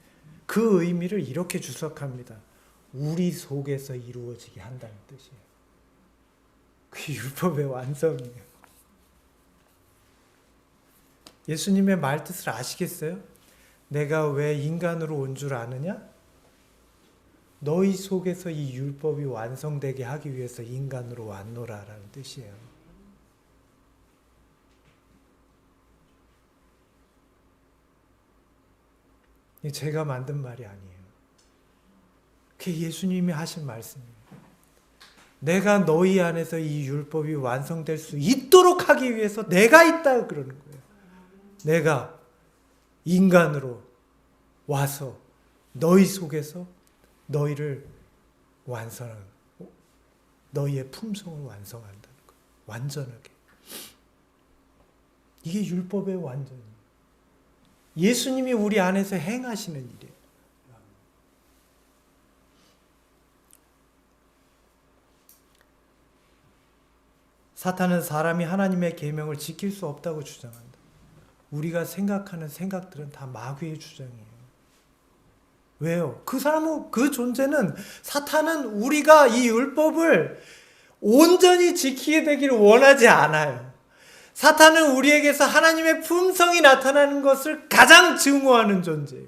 그 의미를 이렇게 주석합니다. 우리 속에서 이루어지게 한다는 뜻이에요. 그 율법의 완성이에요. 예수님의 말뜻을 아시겠어요? 내가 왜 인간으로 온 줄 아느냐? 너희 속에서 이 율법이 완성되게 하기 위해서 인간으로 왔노라라는 뜻이에요. 제가 만든 말이 아니에요. 그게 예수님이 하신 말씀이에요. 내가 너희 안에서 이 율법이 완성될 수 있도록 하기 위해서 내가 있다 그러는 거예요. 내가 인간으로 와서 너희 속에서 너희를 완성하는, 너희의 품성을 완성한다는 거예요. 완전하게. 이게 율법의 완전이에요. 예수님이 우리 안에서 행하시는 일이에요. 사탄은 사람이 하나님의 계명을 지킬 수 없다고 주장한다. 우리가 생각하는 생각들은 다 마귀의 주장이에요. 왜요? 그 사람은, 그 존재는, 사탄은 우리가 이 율법을 온전히 지키게 되기를 원하지 않아요. 사탄은 우리에게서 하나님의 품성이 나타나는 것을 가장 증오하는 존재예요.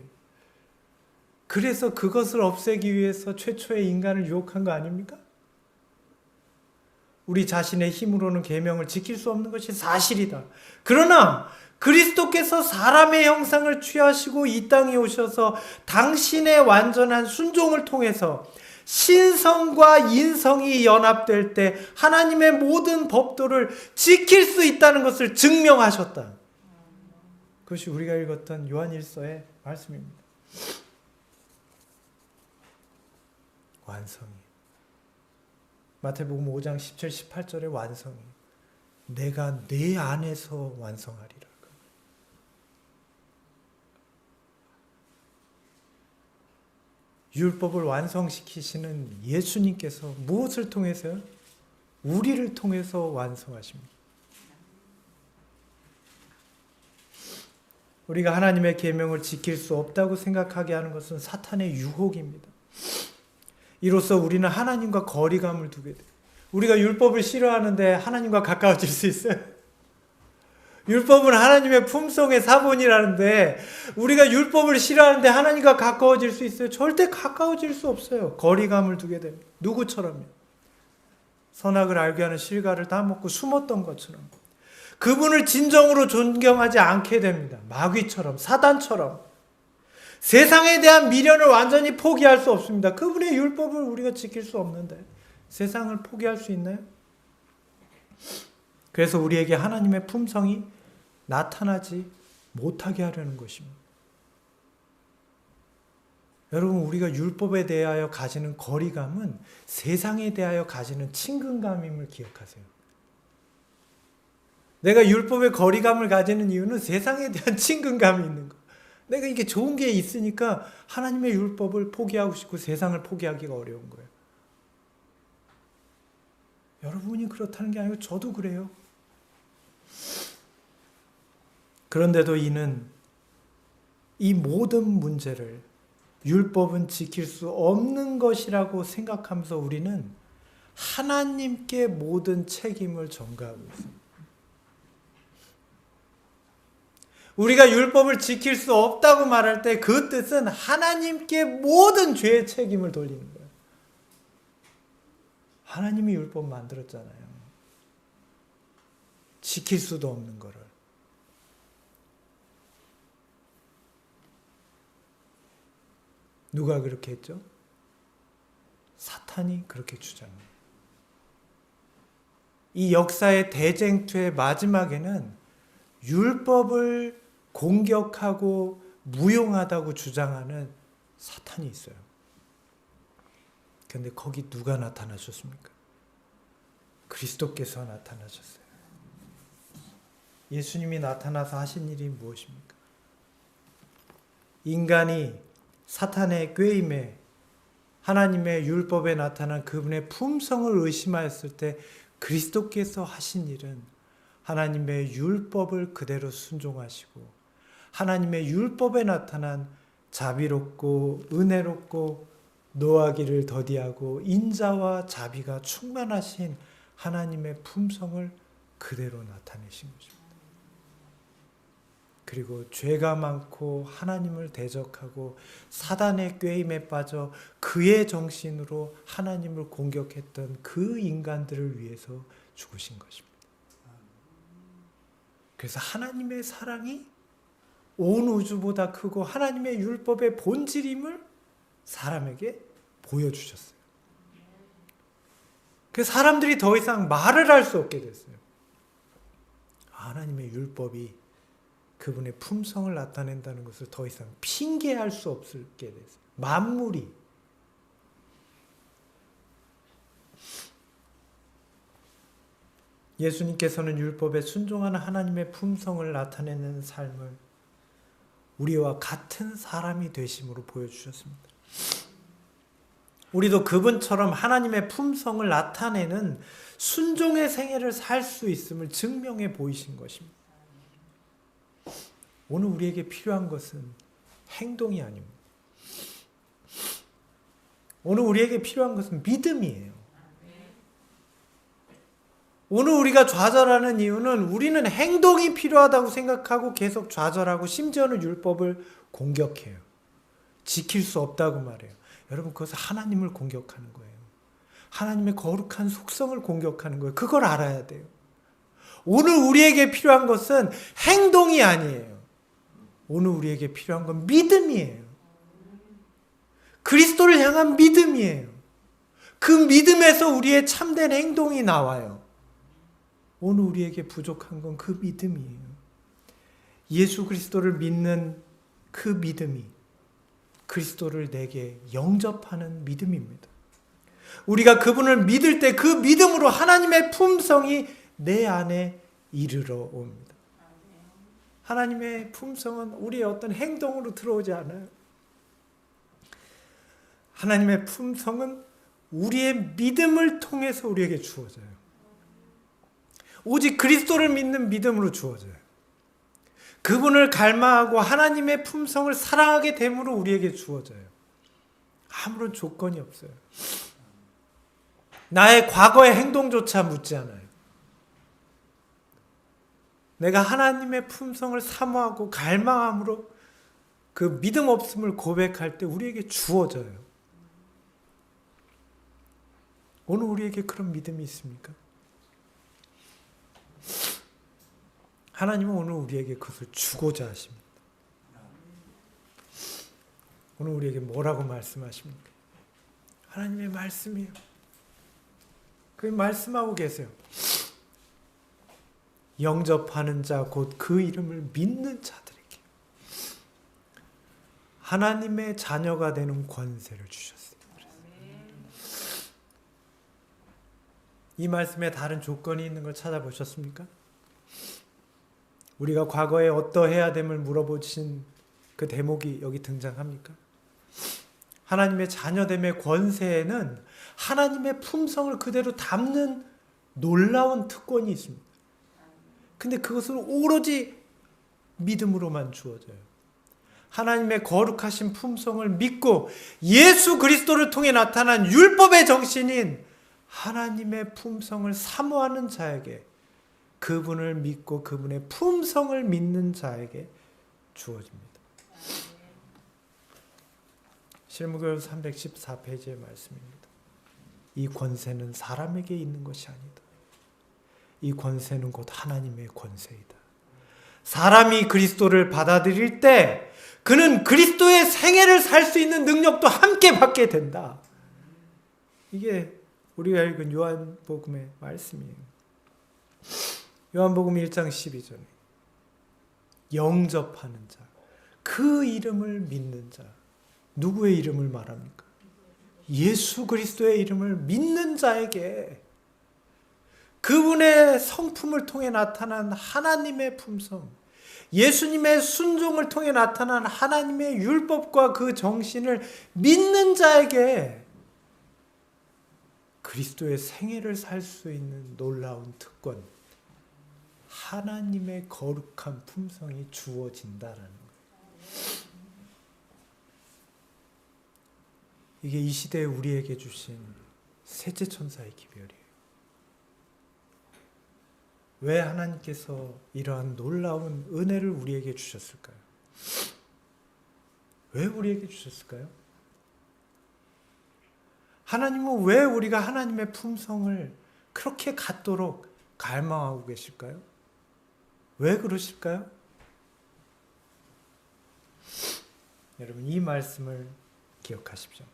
그래서 그것을 없애기 위해서 최초의 인간을 유혹한 거 아닙니까? 우리 자신의 힘으로는 계명을 지킬 수 없는 것이 사실이다. 그러나 그리스도께서 사람의 형상을 취하시고 이 땅에 오셔서 당신의 완전한 순종을 통해서 신성과 인성이 연합될 때 하나님의 모든 법도를 지킬 수 있다는 것을 증명하셨다. 그것이 우리가 읽었던 요한일서의 말씀입니다. 완성이. 마태복음 5장 17, 18절의 완성이. 내가 내 안에서 완성하리라. 율법을 완성시키시는 예수님께서 무엇을 통해서요? 우리를 통해서 완성하십니다. 우리가 하나님의 계명을 지킬 수 없다고 생각하게 하는 것은 사탄의 유혹입니다. 이로써 우리는 하나님과 거리감을 두게 돼요. 우리가 율법을 싫어하는데 하나님과 가까워질 수 있어요? 율법은 하나님의 품성의 사본이라는데 우리가 율법을 싫어하는데 하나님과 가까워질 수 있어요? 절대 가까워질 수 없어요. 거리감을 두게 됩니다. 누구처럼요? 선악을 알게 하는 실과를 따먹고 숨었던 것처럼 그분을 진정으로 존경하지 않게 됩니다. 마귀처럼, 사단처럼. 세상에 대한 미련을 완전히 포기할 수 없습니다. 그분의 율법을 우리가 지킬 수 없는데 세상을 포기할 수 있나요? 그래서 우리에게 하나님의 품성이 나타나지 못하게 하려는 것입니다. 여러분, 우리가 율법에 대하여 가지는 거리감은 세상에 대하여 가지는 친근감임을 기억하세요. 내가 율법에 거리감을 가지는 이유는 세상에 대한 친근감이 있는 거. 내가 이게 좋은 게 있으니까 하나님의 율법을 포기하고 싶고 세상을 포기하기가 어려운 거예요. 여러분이 그렇다는 게 아니고 저도 그래요. 그런데도 이는 이 모든 문제를 율법은 지킬 수 없는 것이라고 생각하면서 우리는 하나님께 모든 책임을 전가하고 있습니다. 우리가 율법을 지킬 수 없다고 말할 때 그 뜻은 하나님께 모든 죄의 책임을 돌리는 거예요. 하나님이 율법 만들었잖아요. 지킬 수도 없는 거를. 누가 그렇게 했죠? 사탄이 그렇게 주장해요. 이 역사의 대쟁투의 마지막에는 율법을 공격하고 무용하다고 주장하는 사탄이 있어요. 그런데 거기 누가 나타나셨습니까? 그리스도께서 나타나셨어요. 예수님이 나타나서 하신 일이 무엇입니까? 인간이 사탄의 꾀임에 하나님의 율법에 나타난 그분의 품성을 의심하였을 때 그리스도께서 하신 일은 하나님의 율법을 그대로 순종하시고 하나님의 율법에 나타난 자비롭고 은혜롭고 노하기를 더디하고 인자와 자비가 충만하신 하나님의 품성을 그대로 나타내신 것입니다. 그리고 죄가 많고 하나님을 대적하고 사단의 꾀임에 빠져 그의 정신으로 하나님을 공격했던 그 인간들을 위해서 죽으신 것입니다. 그래서 하나님의 사랑이 온 우주보다 크고 하나님의 율법의 본질임을 사람에게 보여주셨어요. 그래서 사람들이 더 이상 말을 할 수 없게 됐어요. 하나님의 율법이 그분의 품성을 나타낸다는 것을 더 이상 핑계할 수 없게 됐어요. 만물이. 예수님께서는 율법에 순종하는 하나님의 품성을 나타내는 삶을 우리와 같은 사람이 되심으로 보여주셨습니다. 우리도 그분처럼 하나님의 품성을 나타내는 순종의 생애를 살 수 있음을 증명해 보이신 것입니다. 오늘 우리에게 필요한 것은 행동이 아닙니다. 오늘 우리에게 필요한 것은 믿음이에요. 오늘 우리가 좌절하는 이유는 우리는 행동이 필요하다고 생각하고 계속 좌절하고 심지어는 율법을 공격해요. 지킬 수 없다고 말해요. 여러분, 그것은 하나님을 공격하는 거예요. 하나님의 거룩한 속성을 공격하는 거예요. 그걸 알아야 돼요. 오늘 우리에게 필요한 것은 행동이 아니에요. 오늘 우리에게 필요한 건 믿음이에요. 그리스도를 향한 믿음이에요. 그 믿음에서 우리의 참된 행동이 나와요. 오늘 우리에게 부족한 건 그 믿음이에요. 예수 그리스도를 믿는 그 믿음이 그리스도를 내게 영접하는 믿음입니다. 우리가 그분을 믿을 때 그 믿음으로 하나님의 품성이 내 안에 이르러 옵니다. 하나님의 품성은 우리의 어떤 행동으로 들어오지 않아요. 하나님의 품성은 우리의 믿음을 통해서 우리에게 주어져요. 오직 그리스도를 믿는 믿음으로 주어져요. 그분을 갈망하고 하나님의 품성을 사랑하게 됨으로 우리에게 주어져요. 아무런 조건이 없어요. 나의 과거의 행동조차 묻지 않아요. 내가 하나님의 품성을 사모하고 갈망함으로 그 믿음 없음을 고백할 때 우리에게 주어져요. 오늘 우리에게 그런 믿음이 있습니까? 하나님은 오늘 우리에게 그것을 주고자 하십니다. 오늘 우리에게 뭐라고 말씀하십니까? 하나님의 말씀이에요. 그 말씀하고 계세요. 영접하는 자 곧 그 이름을 믿는 자들에게 하나님의 자녀가 되는 권세를 주셨어요. 이 말씀에 다른 조건이 있는 걸 찾아보셨습니까? 우리가 과거에 어떠해야 됨을 물어보신 그 대목이 여기 등장합니까? 하나님의 자녀됨의 권세에는 하나님의 품성을 그대로 담는 놀라운 특권이 있습니다. 근데 그것은 오로지 믿음으로만 주어져요. 하나님의 거룩하신 품성을 믿고 예수 그리스도를 통해 나타난 율법의 정신인 하나님의 품성을 사모하는 자에게, 그분을 믿고 그분의 품성을 믿는 자에게 주어집니다. 실무교 314페이지의 말씀입니다. 이 권세는 사람에게 있는 것이 아니다. 이 권세는 곧 하나님의 권세이다. 사람이 그리스도를 받아들일 때 그는 그리스도의 생애를 살 수 있는 능력도 함께 받게 된다. 이게 우리가 읽은 요한복음의 말씀이에요. 요한복음 1장 12절에 영접하는 자, 그 이름을 믿는 자, 누구의 이름을 말합니까? 예수 그리스도의 이름을 믿는 자에게 그분의 성품을 통해 나타난 하나님의 품성, 예수님의 순종을 통해 나타난 하나님의 율법과 그 정신을 믿는 자에게 그리스도의 생애를 살 수 있는 놀라운 특권, 하나님의 거룩한 품성이 주어진다라는 거예요. 이게 이 시대에 우리에게 주신 셋째 천사의 기별이에요. 왜 하나님께서 이러한 놀라운 은혜를 우리에게 주셨을까요? 왜 우리에게 주셨을까요? 하나님은 왜 우리가 하나님의 품성을 그렇게 갖도록 갈망하고 계실까요? 왜 그러실까요? 여러분, 이 말씀을 기억하십시오.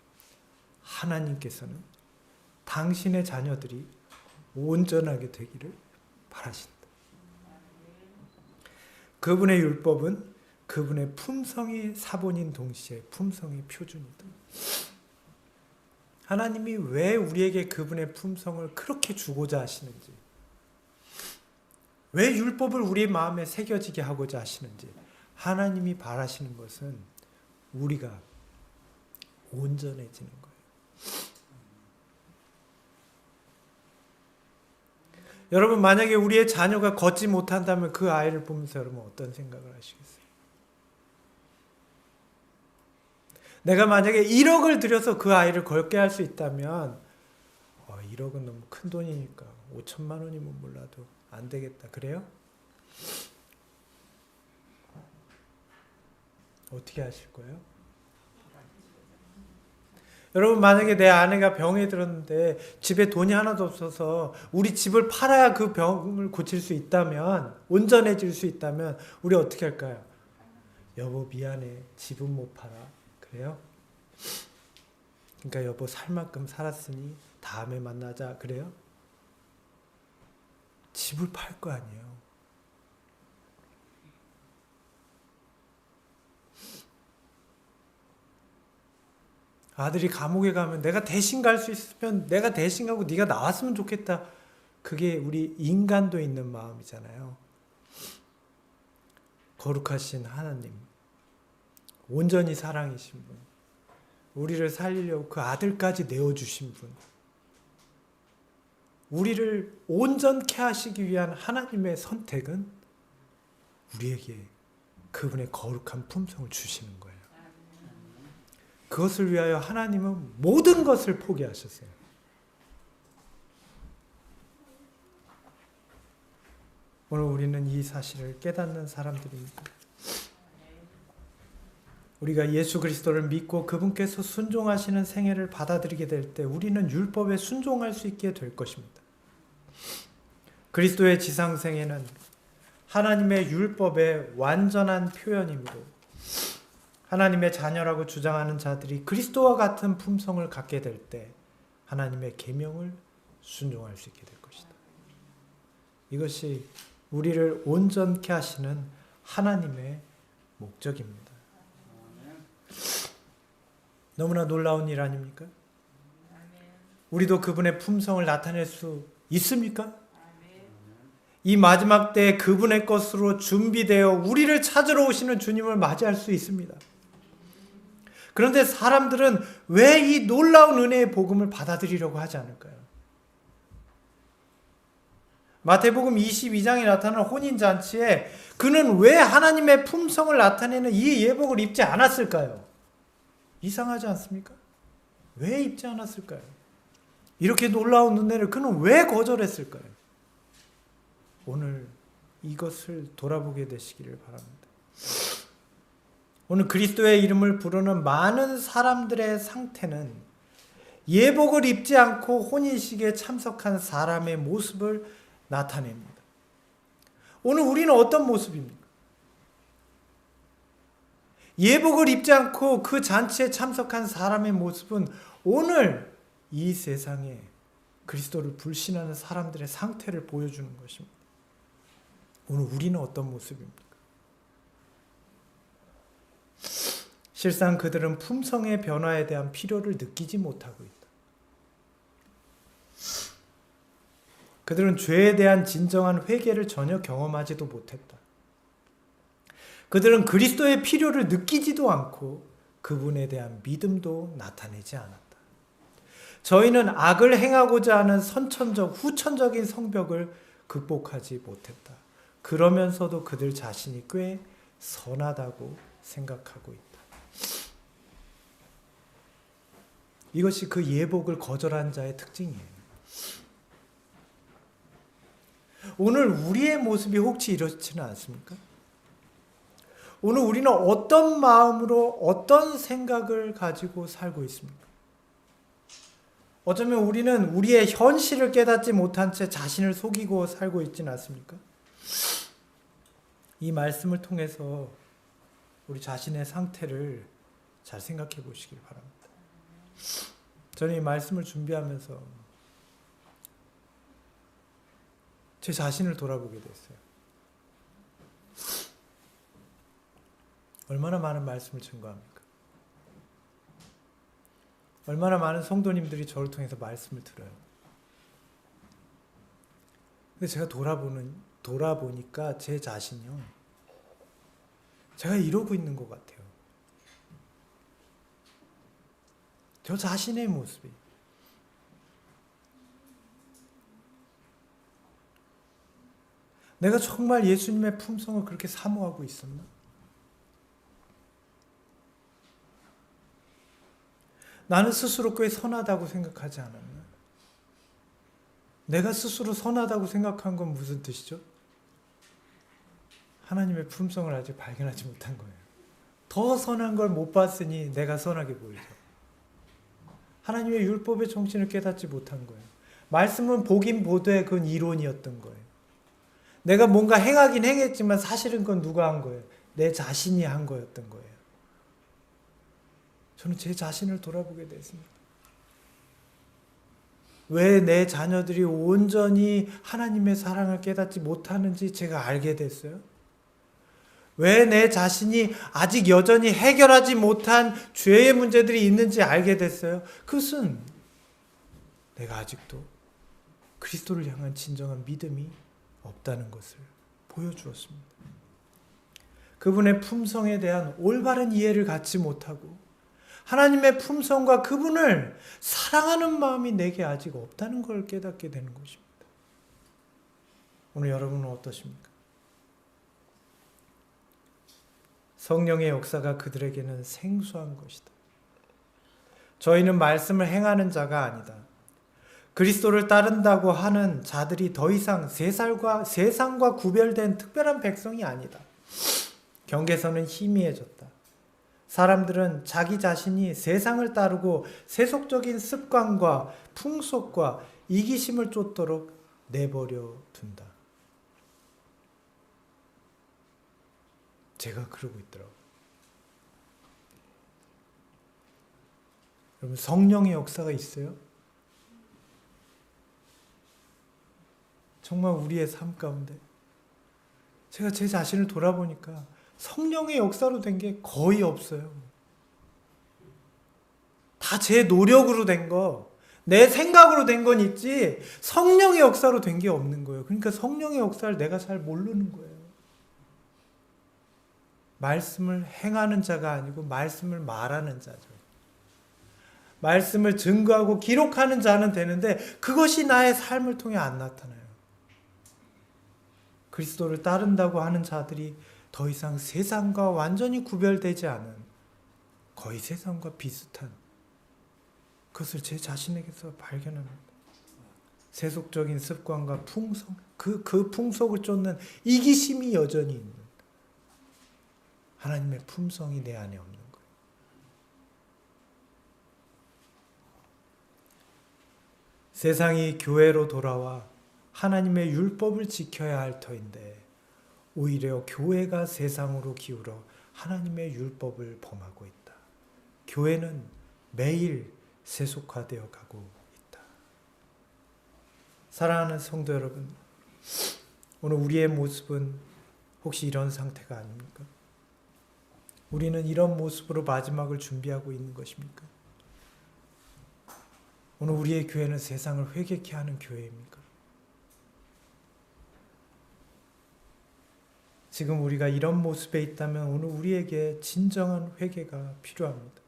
하나님께서는 당신의 자녀들이 온전하게 되기를 바라신다. 그분의 율법은 그분의 품성이 사본인 동시에 품성의 표준이다. 하나님이 왜 우리에게 그분의 품성을 그렇게 주고자 하시는지, 왜 율법을 우리 마음에 새겨지게 하고자 하시는지, 하나님이 바라시는 것은 우리가 온전해지는 거예요. 여러분, 만약에 우리의 자녀가 걷지 못한다면 그 아이를 보면서 여러분 어떤 생각을 하시겠어요? 내가 만약에 1억을 들여서 그 아이를 걷게 할 수 있다면 1억은 너무 큰 돈이니까 5천만 원이면 몰라도 안 되겠다. 그래요? 어떻게 하실 거예요? 여러분, 만약에 내 아내가 병에 들었는데 집에 돈이 하나도 없어서 우리 집을 팔아야 그 병을 고칠 수 있다면, 온전해질 수 있다면 우리 어떻게 할까요? 여보 미안해, 집은 못 팔아. 그래요? 그러니까 여보 살 만큼 살았으니 다음에 만나자. 그래요? 집을 팔 거 아니에요. 아들이 감옥에 가면 내가 대신 갈 수 있으면 내가 대신 가고 네가 나왔으면 좋겠다. 그게 우리 인간도 있는 마음이잖아요. 거룩하신 하나님, 온전히 사랑이신 분, 우리를 살리려고 그 아들까지 내어주신 분, 우리를 온전케 하시기 위한 하나님의 선택은 우리에게 그분의 거룩한 품성을 주시는 거예요. 그것을 위하여 하나님은 모든 것을 포기하셨어요. 오늘 우리는 이 사실을 깨닫는 사람들입니다. 우리가 예수 그리스도를 믿고 그분께서 순종하시는 생애를 받아들이게 될 때 우리는 율법에 순종할 수 있게 될 것입니다. 그리스도의 지상생애는 하나님의 율법의 완전한 표현이므로 하나님의 자녀라고 주장하는 자들이 그리스도와 같은 품성을 갖게 될 때 하나님의 계명을 순종할 수 있게 될 것이다. 이것이 우리를 온전케 하시는 하나님의 목적입니다. 너무나 놀라운 일 아닙니까? 우리도 그분의 품성을 나타낼 수 있습니까? 이 마지막 때에 그분의 것으로 준비되어 우리를 찾으러 오시는 주님을 맞이할 수 있습니다. 그런데 사람들은 왜 이 놀라운 은혜의 복음을 받아들이려고 하지 않을까요? 마태복음 22장에 나타나는 혼인잔치에 그는 왜 하나님의 품성을 나타내는 이 예복을 입지 않았을까요? 이상하지 않습니까? 왜 입지 않았을까요? 이렇게 놀라운 은혜를 그는 왜 거절했을까요? 오늘 이것을 돌아보게 되시기를 바랍니다. 오늘 그리스도의 이름을 부르는 많은 사람들의 상태는 예복을 입지 않고 혼인식에 참석한 사람의 모습을 나타냅니다. 오늘 우리는 어떤 모습입니까? 예복을 입지 않고 그 잔치에 참석한 사람의 모습은 오늘 이 세상에 그리스도를 불신하는 사람들의 상태를 보여주는 것입니다. 오늘 우리는 어떤 모습입니까? 실상 그들은 품성의 변화에 대한 필요를 느끼지 못하고 있다. 그들은 죄에 대한 진정한 회개를 전혀 경험하지도 못했다. 그들은 그리스도의 필요를 느끼지도 않고 그분에 대한 믿음도 나타내지 않았다. 저희는 악을 행하고자 하는 선천적, 후천적인 성벽을 극복하지 못했다. 그러면서도 그들 자신이 꽤 선하다고 생각하고 있다. 이것이 그 예복을 거절한 자의 특징이에요. 오늘 우리의 모습이 혹시 이렇지는 않습니까? 오늘 우리는 어떤 마음으로 어떤 생각을 가지고 살고 있습니까? 어쩌면 우리는 우리의 현실을 깨닫지 못한 채 자신을 속이고 살고 있지는 않습니까? 이 말씀을 통해서 우리 자신의 상태를 잘 생각해 보시길 바랍니다. 저는 이 말씀을 준비하면서 제 자신을 돌아보게 됐어요. 얼마나 많은 말씀을 증거합니까? 얼마나 많은 성도님들이 저를 통해서 말씀을 들어요. 근데 제가 돌아보니까 제 자신이요, 제가 이러고 있는 것 같아요. 저 자신의 모습이. 내가 정말 예수님의 품성을 그렇게 사모하고 있었나? 나는 스스로 꽤 선하다고 생각하지 않았나? 내가 스스로 선하다고 생각한 건 무슨 뜻이죠? 하나님의 품성을 아직 발견하지 못한 거예요. 더 선한 걸 못 봤으니 내가 선하게 보이죠. 하나님의 율법의 정신을 깨닫지 못한 거예요. 말씀은 보긴 보되 그건 이론이었던 거예요. 내가 뭔가 행하긴 행했지만 사실은 그건 누가 한 거예요? 내 자신이 한 거였던 거예요. 저는 제 자신을 돌아보게 됐습니다. 왜 내 자녀들이 온전히 하나님의 사랑을 깨닫지 못하는지 제가 알게 됐어요. 왜 내 자신이 아직 여전히 해결하지 못한 죄의 문제들이 있는지 알게 됐어요. 그것은 내가 아직도 그리스도를 향한 진정한 믿음이 없다는 것을 보여주었습니다. 그분의 품성에 대한 올바른 이해를 갖지 못하고 하나님의 품성과 그분을 사랑하는 마음이 내게 아직 없다는 걸 깨닫게 되는 것입니다. 오늘 여러분은 어떠십니까? 성령의 역사가 그들에게는 생소한 것이다. 저희는 말씀을 행하는 자가 아니다. 그리스도를 따른다고 하는 자들이 더 이상 세상과 구별된 특별한 백성이 아니다. 경계선은 희미해졌다. 사람들은 자기 자신이 세상을 따르고 세속적인 습관과 풍속과 이기심을 쫓도록 내버려 둔다. 제가 그러고 있더라고요. 여러분, 성령의 역사가 있어요? 정말 우리의 삶 가운데 제가 제 자신을 돌아보니까 성령의 역사로 된 게 거의 없어요. 다 제 노력으로 된 거, 내 생각으로 된 건 있지 성령의 역사로 된 게 없는 거예요. 그러니까 성령의 역사를 내가 잘 모르는 거예요. 말씀을 행하는 자가 아니고 말씀을 말하는 자죠. 말씀을 증거하고 기록하는 자는 되는데 그것이 나의 삶을 통해 안 나타나요. 그리스도를 따른다고 하는 자들이 더 이상 세상과 완전히 구별되지 않은, 거의 세상과 비슷한 그것을 제 자신에게서 발견합니다. 세속적인 습관과 풍속, 그 풍속을 쫓는 이기심이 여전히 있는, 하나님의 품성이 내 안에 없는 거예요. 세상이 교회로 돌아와 하나님의 율법을 지켜야 할 터인데 오히려 교회가 세상으로 기울어 하나님의 율법을 범하고 있다. 교회는 매일 세속화되어 가고 있다. 사랑하는 성도 여러분, 오늘 우리의 모습은 혹시 이런 상태가 아닙니까? 우리는 이런 모습으로 마지막을 준비하고 있는 것입니까? 오늘 우리의 교회는 세상을 회개케 하는 교회입니까? 지금 우리가 이런 모습에 있다면 오늘 우리에게 진정한 회개가 필요합니다.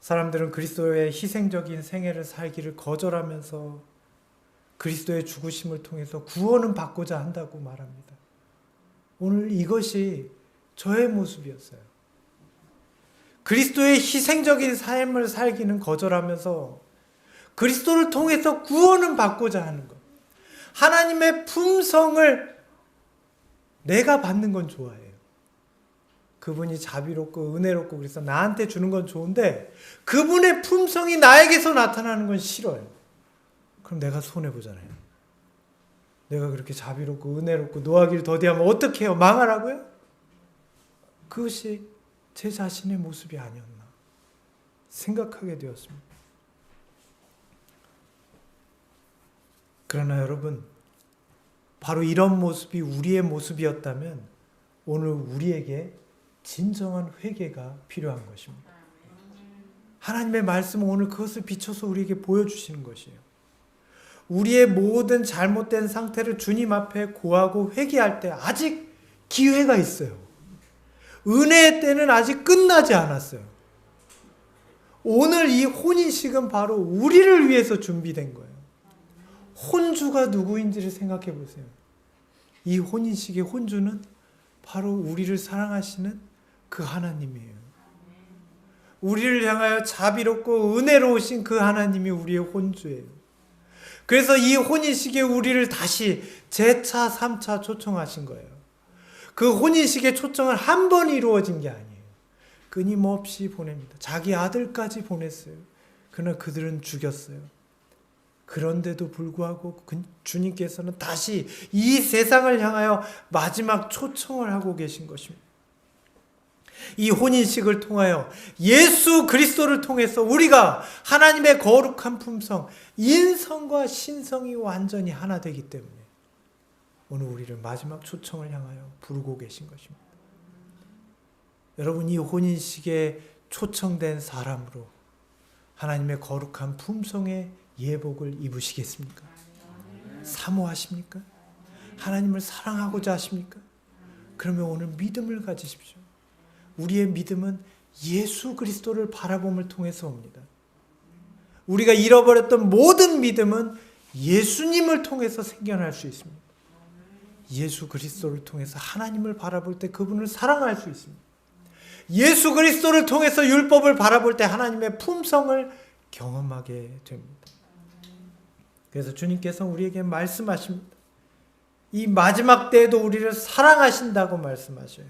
사람들은 그리스도의 희생적인 생애를 살기를 거절하면서 그리스도의 죽으심을 통해서 구원은 받고자 한다고 말합니다. 오늘 이것이 저의 모습이었어요. 그리스도의 희생적인 삶을 살기는 거절하면서 그리스도를 통해서 구원은 받고자 하는 것. 하나님의 품성을 내가 받는 건 좋아해요. 그분이 자비롭고 은혜롭고 그래서 나한테 주는 건 좋은데 그분의 품성이 나에게서 나타나는 건 싫어요. 그럼 내가 손해보잖아요. 내가 그렇게 자비롭고 은혜롭고 노하기를 더디하면 어떻게 해요? 망하라고요? 그것이 제 자신의 모습이 아니었나 생각하게 되었습니다. 그러나 여러분, 바로 이런 모습이 우리의 모습이었다면 오늘 우리에게 진정한 회개가 필요한 것입니다. 하나님의 말씀은 오늘 그것을 비춰서 우리에게 보여주시는 것이에요. 우리의 모든 잘못된 상태를 주님 앞에 고하고 회개할 때 아직 기회가 있어요. 은혜의 때는 아직 끝나지 않았어요. 오늘 이 혼인식은 바로 우리를 위해서 준비된 거예요. 혼주가 누구인지를 생각해 보세요. 이 혼인식의 혼주는 바로 우리를 사랑하시는 그 하나님이에요. 우리를 향하여 자비롭고 은혜로우신 그 하나님이 우리의 혼주예요. 그래서 이 혼인식에 우리를 다시 재차 3차 초청하신 거예요. 그 혼인식의 초청은 한 번 이루어진 게 아니에요. 끊임없이 보냅니다. 자기 아들까지 보냈어요. 그러나 그들은 죽였어요. 그런데도 불구하고 주님께서는 다시 이 세상을 향하여 마지막 초청을 하고 계신 것입니다. 이 혼인식을 통하여 예수 그리스도를 통해서 우리가 하나님의 거룩한 품성, 인성과 신성이 완전히 하나 되기 때문에 오늘 우리를 마지막 초청을 향하여 부르고 계신 것입니다. 여러분, 이 혼인식에 초청된 사람으로 하나님의 거룩한 품성의 예복을 입으시겠습니까? 사모하십니까? 하나님을 사랑하고자 하십니까? 그러면 오늘 믿음을 가지십시오. 우리의 믿음은 예수 그리스도를 바라봄을 통해서 옵니다. 우리가 잃어버렸던 모든 믿음은 예수님을 통해서 생겨날 수 있습니다. 예수 그리스도를 통해서 하나님을 바라볼 때 그분을 사랑할 수 있습니다. 예수 그리스도를 통해서 율법을 바라볼 때 하나님의 품성을 경험하게 됩니다. 그래서 주님께서 우리에게 말씀하십니다. 이 마지막 때에도 우리를 사랑하신다고 말씀하셔요.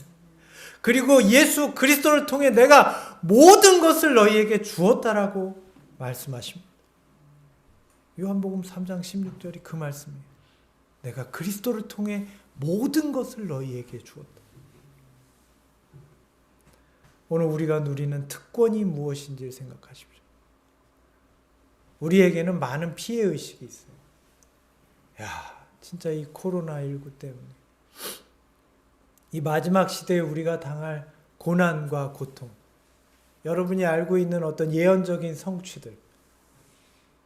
그리고 예수 그리스도를 통해 내가 모든 것을 너희에게 주었다라고 말씀하십니다. 요한복음 3장 16절이 그 말씀이에요. 내가 그리스도를 통해 모든 것을 너희에게 주었다. 오늘 우리가 누리는 특권이 무엇인지 생각하십시오. 우리에게는 많은 피해의식이 있어요. 진짜 이 코로나19 때문에 이 마지막 시대에 우리가 당할 고난과 고통, 여러분이 알고 있는 어떤 예언적인 성취들,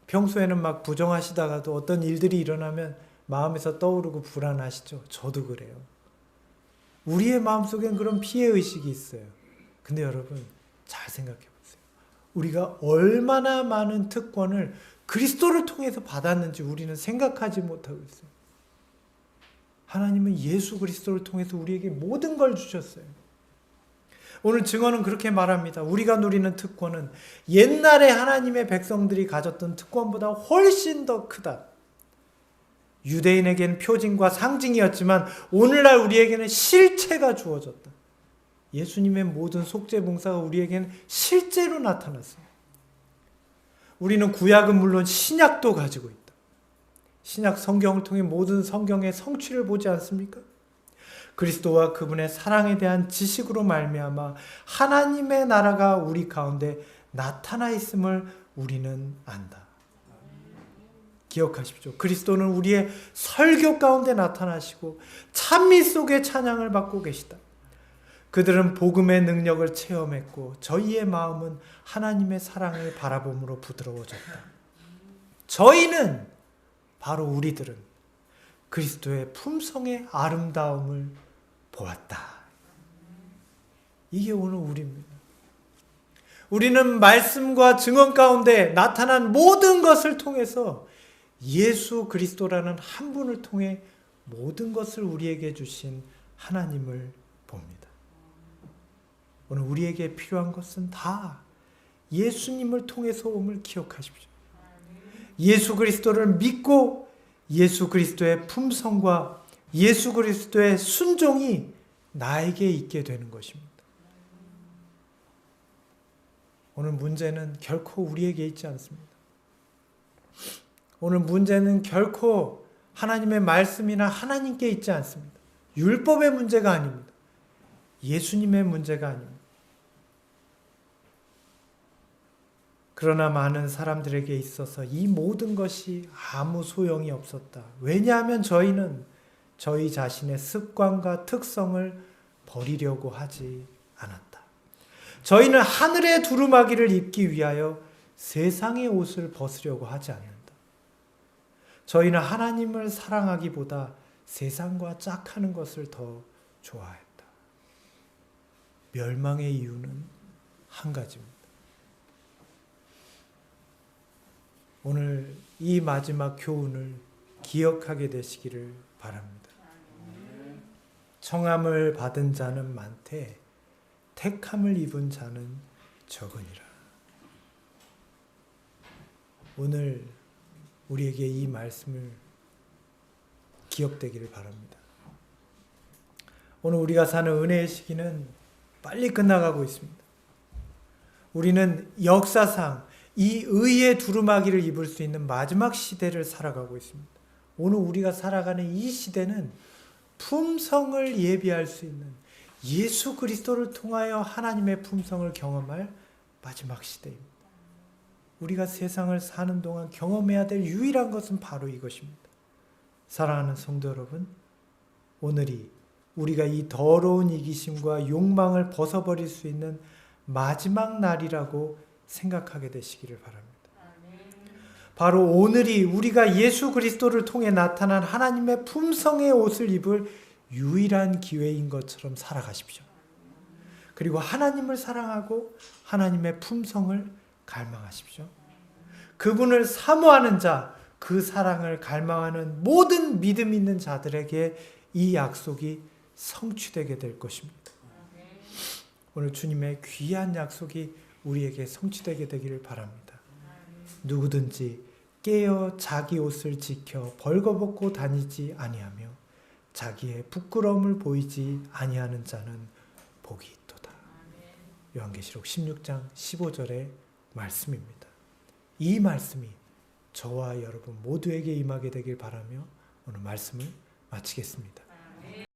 평소에는 막 부정하시다가도 어떤 일들이 일어나면 마음에서 떠오르고 불안하시죠? 저도 그래요. 우리의 마음속엔 그런 피해의식이 있어요. 근데 여러분 잘 생각해 보세요. 우리가 얼마나 많은 특권을 그리스도를 통해서 받았는지 우리는 생각하지 못하고 있어요. 하나님은 예수 그리스도를 통해서 우리에게 모든 걸 주셨어요. 오늘 증언은 그렇게 말합니다. 우리가 누리는 특권은 옛날에 하나님의 백성들이 가졌던 특권보다 훨씬 더 크다. 유대인에게는 표징과 상징이었지만 오늘날 우리에게는 실체가 주어졌다. 예수님의 모든 속죄 봉사가 우리에게는 실제로 나타났어요. 우리는 구약은 물론 신약도 가지고 있다. 신약 성경을 통해 모든 성경의 성취를 보지 않습니까? 그리스도와 그분의 사랑에 대한 지식으로 말미암아 하나님의 나라가 우리 가운데 나타나 있음을 우리는 안다. 기억하십시오. 그리스도는 우리의 설교 가운데 나타나시고 찬미 속에 찬양을 받고 계시다. 그들은 복음의 능력을 체험했고 저희의 마음은 하나님의 사랑을 바라봄으로 부드러워졌다. 저희는 바로 우리들은 그리스도의 품성의 아름다움을 보았다. 이게 오늘 우리입니다. 우리는 말씀과 증언 가운데 나타난 모든 것을 통해서 예수 그리스도라는 한 분을 통해 모든 것을 우리에게 주신 하나님을 봅니다. 오늘 우리에게 필요한 것은 다 예수님을 통해서 옴을 기억하십시오. 예수 그리스도를 믿고 예수 그리스도의 품성과 예수 그리스도의 순종이 나에게 있게 되는 것입니다. 오늘 문제는 결코 우리에게 있지 않습니다. 오늘 문제는 결코 하나님의 말씀이나 하나님께 있지 않습니다. 율법의 문제가 아닙니다. 예수님의 문제가 아닙니다. 그러나 많은 사람들에게 있어서 이 모든 것이 아무 소용이 없었다. 왜냐하면 저희는 저희 자신의 습관과 특성을 버리려고 하지 않았다. 저희는 하늘의 두루마기를 입기 위하여 세상의 옷을 벗으려고 하지 않는다. 저희는 하나님을 사랑하기보다 세상과 짝하는 것을 더 좋아했다. 멸망의 이유는 한 가지입니다. 오늘 이 마지막 교훈을 기억하게 되시기를 바랍니다. 청함을 받은 자는 많되 택함을 입은 자는 적으니라. 오늘 우리에게 이 말씀을 기억되기를 바랍니다. 오늘 우리가 사는 은혜의 시기는 빨리 끝나가고 있습니다. 우리는 역사상 이 의의 두루마기를 입을 수 있는 마지막 시대를 살아가고 있습니다. 오늘 우리가 살아가는 이 시대는 품성을 예비할 수 있는 예수 그리스도를 통하여 하나님의 품성을 경험할 마지막 시대입니다. 우리가 세상을 사는 동안 경험해야 될 유일한 것은 바로 이것입니다. 사랑하는 성도 여러분, 오늘이 우리가 이 더러운 이기심과 욕망을 벗어버릴 수 있는 마지막 날이라고 생각하게 되시기를 바랍니다. 바로 오늘이 우리가 예수 그리스도를 통해 나타난 하나님의 품성의 옷을 입을 유일한 기회인 것처럼 살아가십시오. 그리고 하나님을 사랑하고 하나님의 품성을 갈망하십시오. 그분을 사모하는 자, 그 사랑을 갈망하는 모든 믿음 있는 자들에게 이 약속이 성취되게 될 것입니다. 오늘 주님의 귀한 약속이 우리에게 성취되게 되기를 바랍니다. 누구든지 깨어 자기 옷을 지켜 벌거벗고 다니지 아니하며 자기의 부끄러움을 보이지 아니하는 자는 복이 있도다. 요한계시록 16장 15절의 말씀입니다. 이 말씀이 저와 여러분 모두에게 임하게 되길 바라며 오늘 말씀을 마치겠습니다.